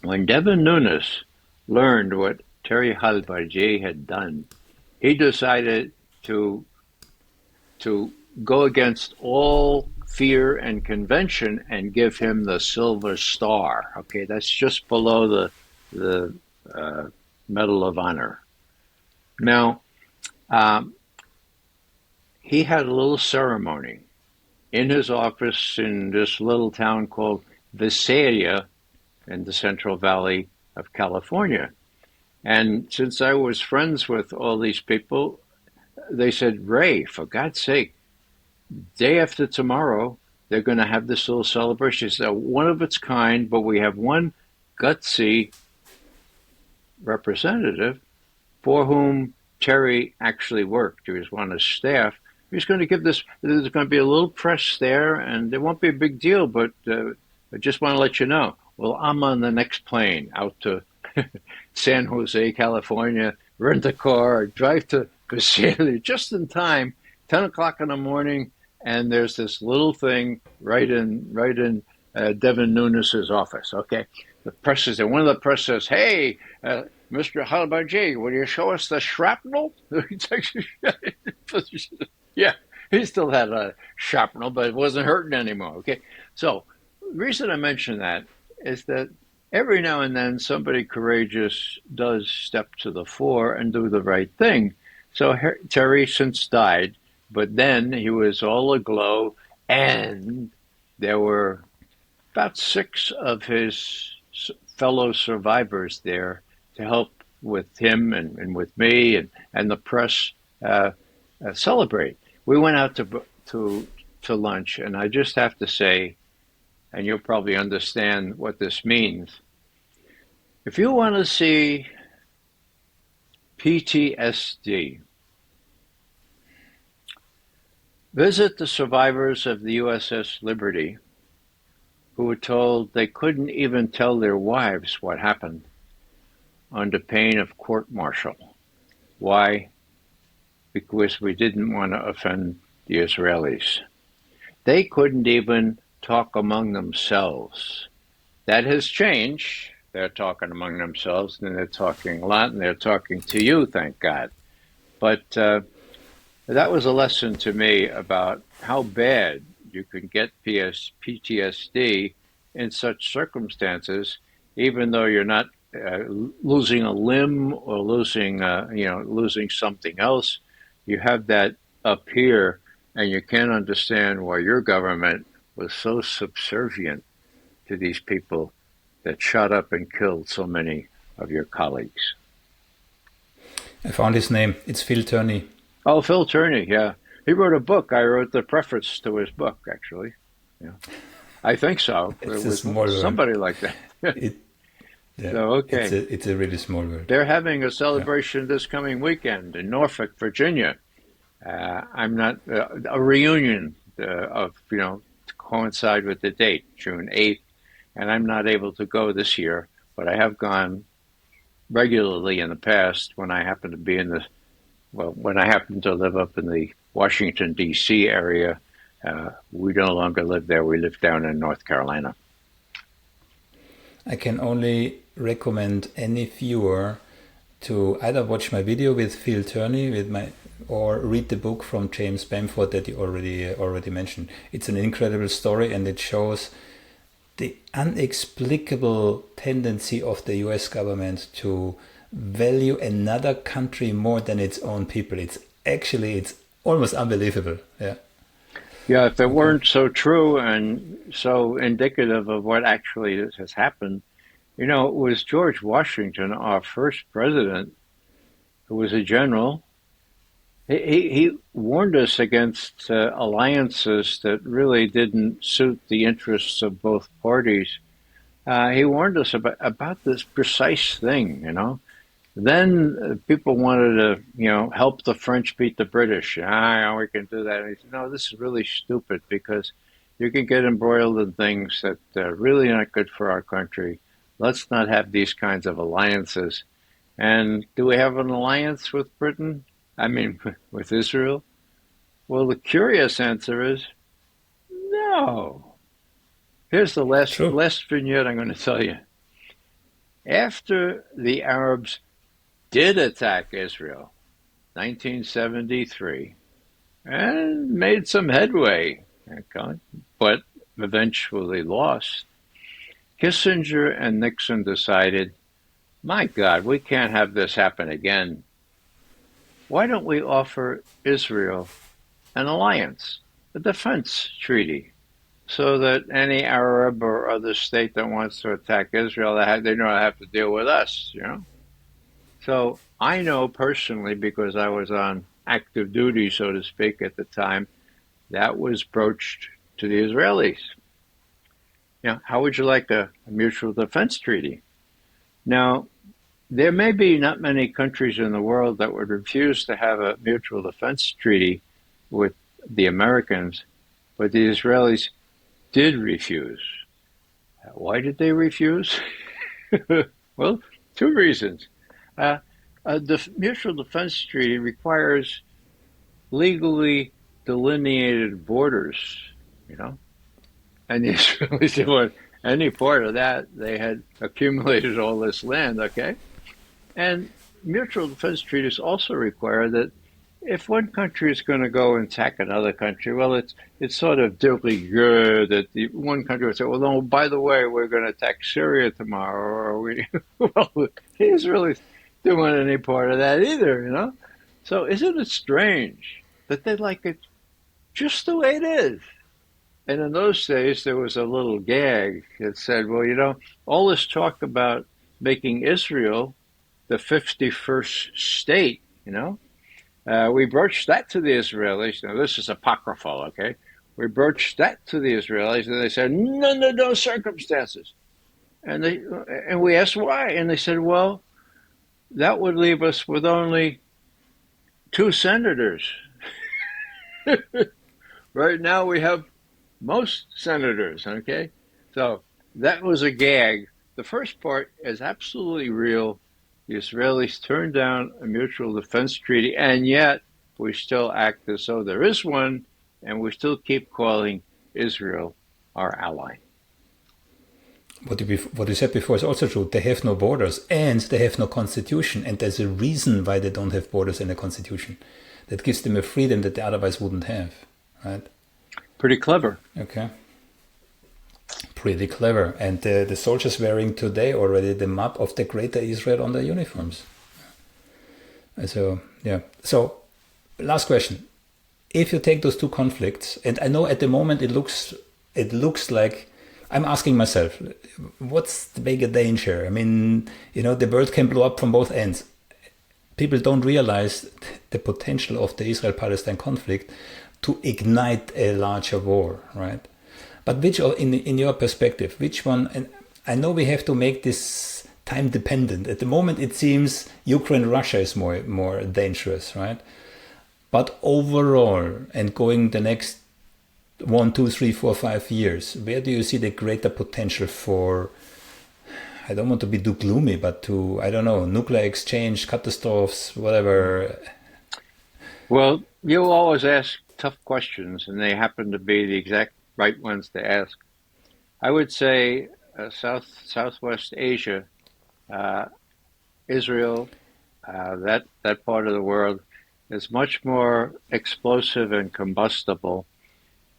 when Devin Nunes learned what Terry Halbardier had done, he decided to go against all fear and convention and give him the Silver Star. Okay, that's just below the Medal of Honor. Now, he had a little ceremony in his office in this little town called Visalia in the Central Valley of California. And since I was friends with all these people, they said, Ray, for God's sake, day after tomorrow, they're going to have this little celebration. It's one of its kind, but we have one gutsy representative for whom Terry actually worked. He was on his staff. He's going to give this, there's going to be a little press there, and it won't be a big deal, but I just want to let you know. Well, I'm on the next plane out to San Jose, California, rent a car, drive to Visalia just in time, 10 o'clock in the morning, and there's this little thing right in Devin Nunes' office, okay? The press is there. One of the press says, hey, Mr. Halbardier, will you show us the shrapnel? Yeah, he still had a shrapnel, but it wasn't hurting anymore, okay? So the reason I mention that is that every now and then somebody courageous does step to the fore and do the right thing. So Terry since died, but then he was all aglow, and there were about 6 of his fellow survivors there to help with him and with me and the press celebrate. We went out to lunch, and I just have to say, and you'll probably understand what this means. If you want to see PTSD, visit the survivors of the USS Liberty who were told they couldn't even tell their wives what happened under pain of court-martial. Why? Because we didn't want to offend the Israelis. They couldn't even talk among themselves. That has changed. They're talking among themselves, and they're talking a lot, and they're talking to you, thank God. But that was a lesson to me about how bad you can get PTSD in such circumstances, even though you're not losing a limb or losing something else. You have that up here, and you can't understand why your government was so subservient to these people that shot up and killed so many of your colleagues. I found his name. It's Phil Turney. Oh, Phil Turney, yeah. He wrote a book. I wrote the preface to his book, actually. Yeah, I think so. It's it a small world. Somebody like that. Yeah, so, okay. It's a really small world. They're having a celebration this coming weekend in Norfolk, Virginia. I'm not a reunion to coincide with the date, June 8th, and I'm not able to go this year, but I have gone regularly in the past when I happen to be when I happen to live up in the Washington, D.C. area. We no longer live there. We live down in North Carolina. I can only recommend any viewer to either watch my video with Phil Turney or read the book from James Bamford that you already mentioned. It's an incredible story, and it shows the inexplicable tendency of the US government to value another country more than its own people. It's almost unbelievable. Yeah, if it weren't so true and so indicative of what actually has happened, it was George Washington, our first president, who was a general. He warned us against alliances that really didn't suit the interests of both parties. He warned us about this precise thing, Then people wanted to, help the French beat the British. We can do that. And he said, no, this is really stupid because you can get embroiled in things that are really not good for our country. Let's not have these kinds of alliances. And do we have an alliance with Britain? With Israel? Well, the curious answer is no. Here's the last vignette I'm going to tell you. After the Arabs did attack Israel, 1973, and made some headway, but eventually lost, Kissinger and Nixon decided, my God, we can't have this happen again. Why don't we offer Israel an alliance, a defense treaty, so that any Arab or other state that wants to attack Israel, they don't have to deal with us, So I know personally, because I was on active duty, so to speak, at the time, that was broached to the Israelis. How would you like a mutual defense treaty? Now, there may be not many countries in the world that would refuse to have a mutual defense treaty with the Americans, but the Israelis did refuse. Why did they refuse? Well, two reasons. The mutual defense treaty requires legally delineated borders, and the Israelis didn't want any part of that. They had accumulated all this land, okay? And mutual defense treaties also require that if one country is going to go and attack another country, well, it's sort of de rigueur that the one country would say, well, no, by the way, we're going to attack Syria tomorrow, or well, the Israelis didn't want any part of that either, So isn't it strange that they like it just the way it is? And in those days, there was a little gag that said, well, all this talk about making Israel the 51st state, we broached that to the Israelis. Now, this is apocryphal, okay? We broached that to the Israelis, and they said, no, under no circumstances. And we asked why, and they said, well, that would leave us with only 2 senators. Right now we have most senators, okay? So that was a gag. The first part is absolutely real. The Israelis turned down a mutual defense treaty, and yet we still act as though there is one, and we still keep calling Israel our ally. What you said before is also true. They have no borders and they have no constitution, and there's a reason why they don't have borders and a constitution. that gives them a freedom that they otherwise wouldn't have, right? Pretty clever. Okay. Pretty clever. And the soldiers wearing today already the map of the Greater Israel on their uniforms. So, yeah. So, last question. If you take those two conflicts, and I know at the moment it looks like, I'm asking myself, what's the bigger danger? I mean, the world can blow up from both ends. People don't realize the potential of the Israel-Palestine conflict to ignite a larger war, right? But which, in your perspective, which one, and I know we have to make this time dependent. At the moment, it seems Ukraine-Russia is more dangerous, right? But overall, and going the next 1, 2, 3, 4, 5 years, where do you see the greater potential for, I don't want to be too gloomy, but to, I don't know, nuclear exchange, catastrophes, whatever? Well, you always ask tough questions, and they happen to be the exact right ones to ask. I would say Southwest Asia, Israel, that part of the world is much more explosive and combustible.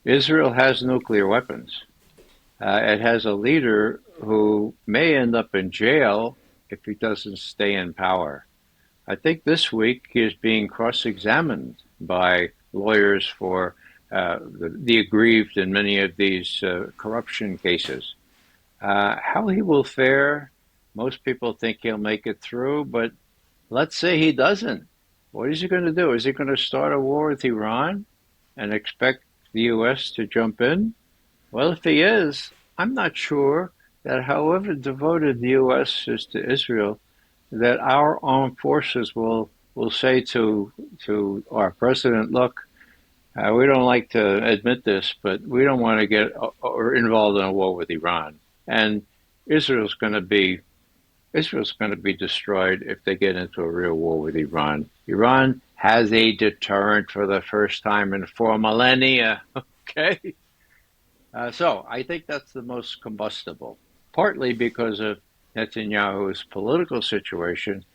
Israel has nuclear weapons. It has a leader who may end up in jail if he doesn't stay in power. I think this week he is being cross-examined by lawyers for the aggrieved in many of these corruption cases. How he will fare, most people think he'll make it through, but let's say he doesn't. What is he going to do? Is he going to start a war with Iran and expect the U.S. to jump in? Well, if he is, I'm not sure that however devoted the U.S. is to Israel, that our armed forces will say to our president, look, we don't like to admit this, but we don't want to get involved in a war with Iran. And Israel's going to be destroyed if they get into a real war with Iran. Iran has a deterrent for the first time in 4 millennia. Okay? So I think that's the most combustible, partly because of Netanyahu's political situation,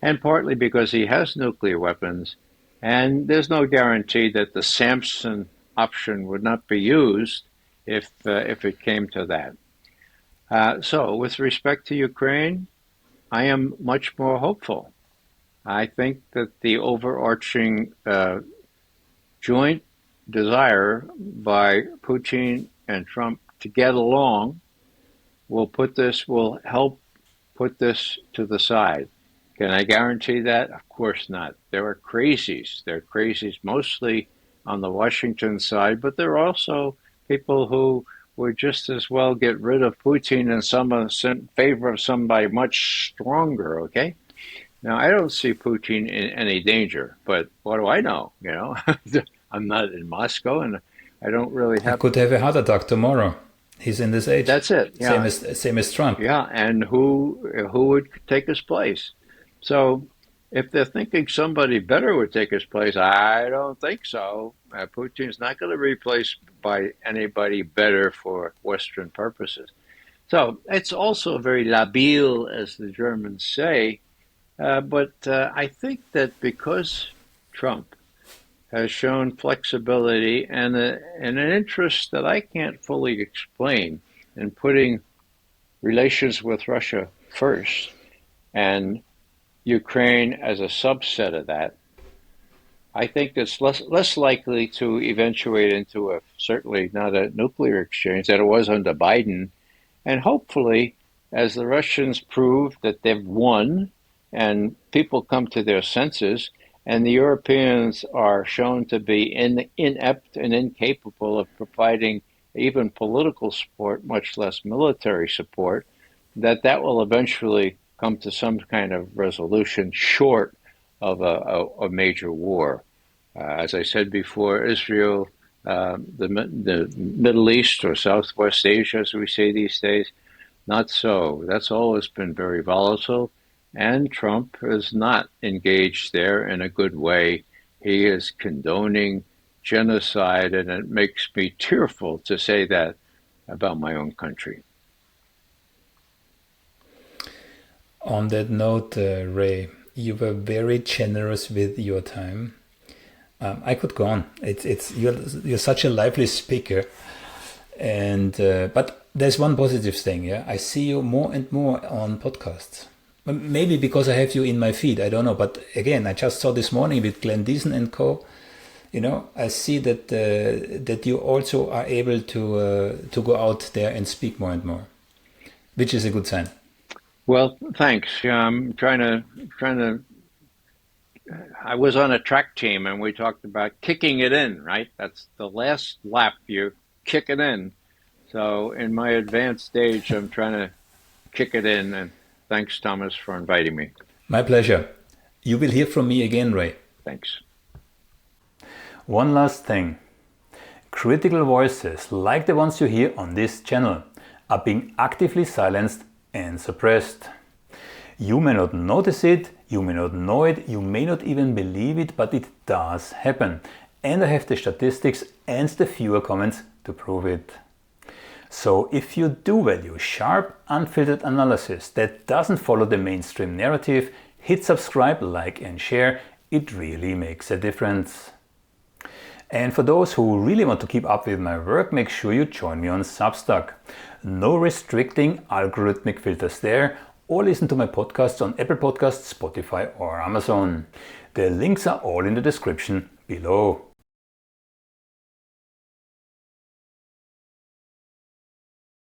and partly because he has nuclear weapons, and there's no guarantee that the Samson option would not be used if it came to that. So with respect to Ukraine, I am much more hopeful. I think that the overarching joint desire by Putin and Trump to get along will help put this to the side. Can I guarantee that? Of course not. There are crazies. There are crazies mostly on the Washington side, but there are also people who would just as well get rid of Putin and some in favor of somebody much stronger, okay? Now, I don't see Putin in any danger, but what do I know? I'm not in Moscow, and I don't really have... He could have a heart attack tomorrow. He's in this age. That's it. Yeah. Same as Trump. Yeah, and who would take his place? So if they're thinking somebody better would take his place, I don't think so. Putin's not going to be replaced by anybody better for Western purposes. So it's also very labil, as the Germans say. But I think that because Trump has shown flexibility and an interest that I can't fully explain in putting relations with Russia first and Ukraine as a subset of that, I think it's less likely to eventuate into certainly not a nuclear exchange than it was under Biden. And hopefully, as the Russians prove that they've won and people come to their senses, and the Europeans are shown to be inept and incapable of providing even political support, much less military support, that will eventually come to some kind of resolution short of a major war. As I said before, Israel, the Middle East or Southwest Asia, as we say these days, not so. That's always been very volatile. And Trump is not engaged there in a good way. He is condoning genocide, and it makes me tearful to say that about my own country. On that note, Ray, you were very generous with your time. I could go on. You're such a lively speaker, and but there's one positive thing. Yeah, I see you more and more on podcasts. Maybe because I have you in my feed. I don't know. But again, I just saw this morning with Glenn Deason and co. You know, I see that that you also are able to go out there and speak more and more, which is a good sign. Well, thanks. I'm trying to. I was on a track team, and we talked about kicking it in. Right, that's the last lap. You kick it in. So, in my advanced stage, I'm trying to kick it in. And thanks, Thomas, for inviting me. My pleasure. You will hear from me again, Ray. Thanks. One last thing. Critical voices, like the ones you hear on this channel, are being actively silenced and suppressed. You may not notice it, you may not know it, you may not even believe it, but it does happen. And I have the statistics and the viewer comments to prove it. So if you do value sharp, unfiltered analysis that doesn't follow the mainstream narrative, hit subscribe, like and share. It really makes a difference. And for those who really want to keep up with my work, make sure you join me on Substack. No restricting algorithmic filters there, or listen to my podcasts on Apple Podcasts, Spotify or Amazon. The links are all in the description below.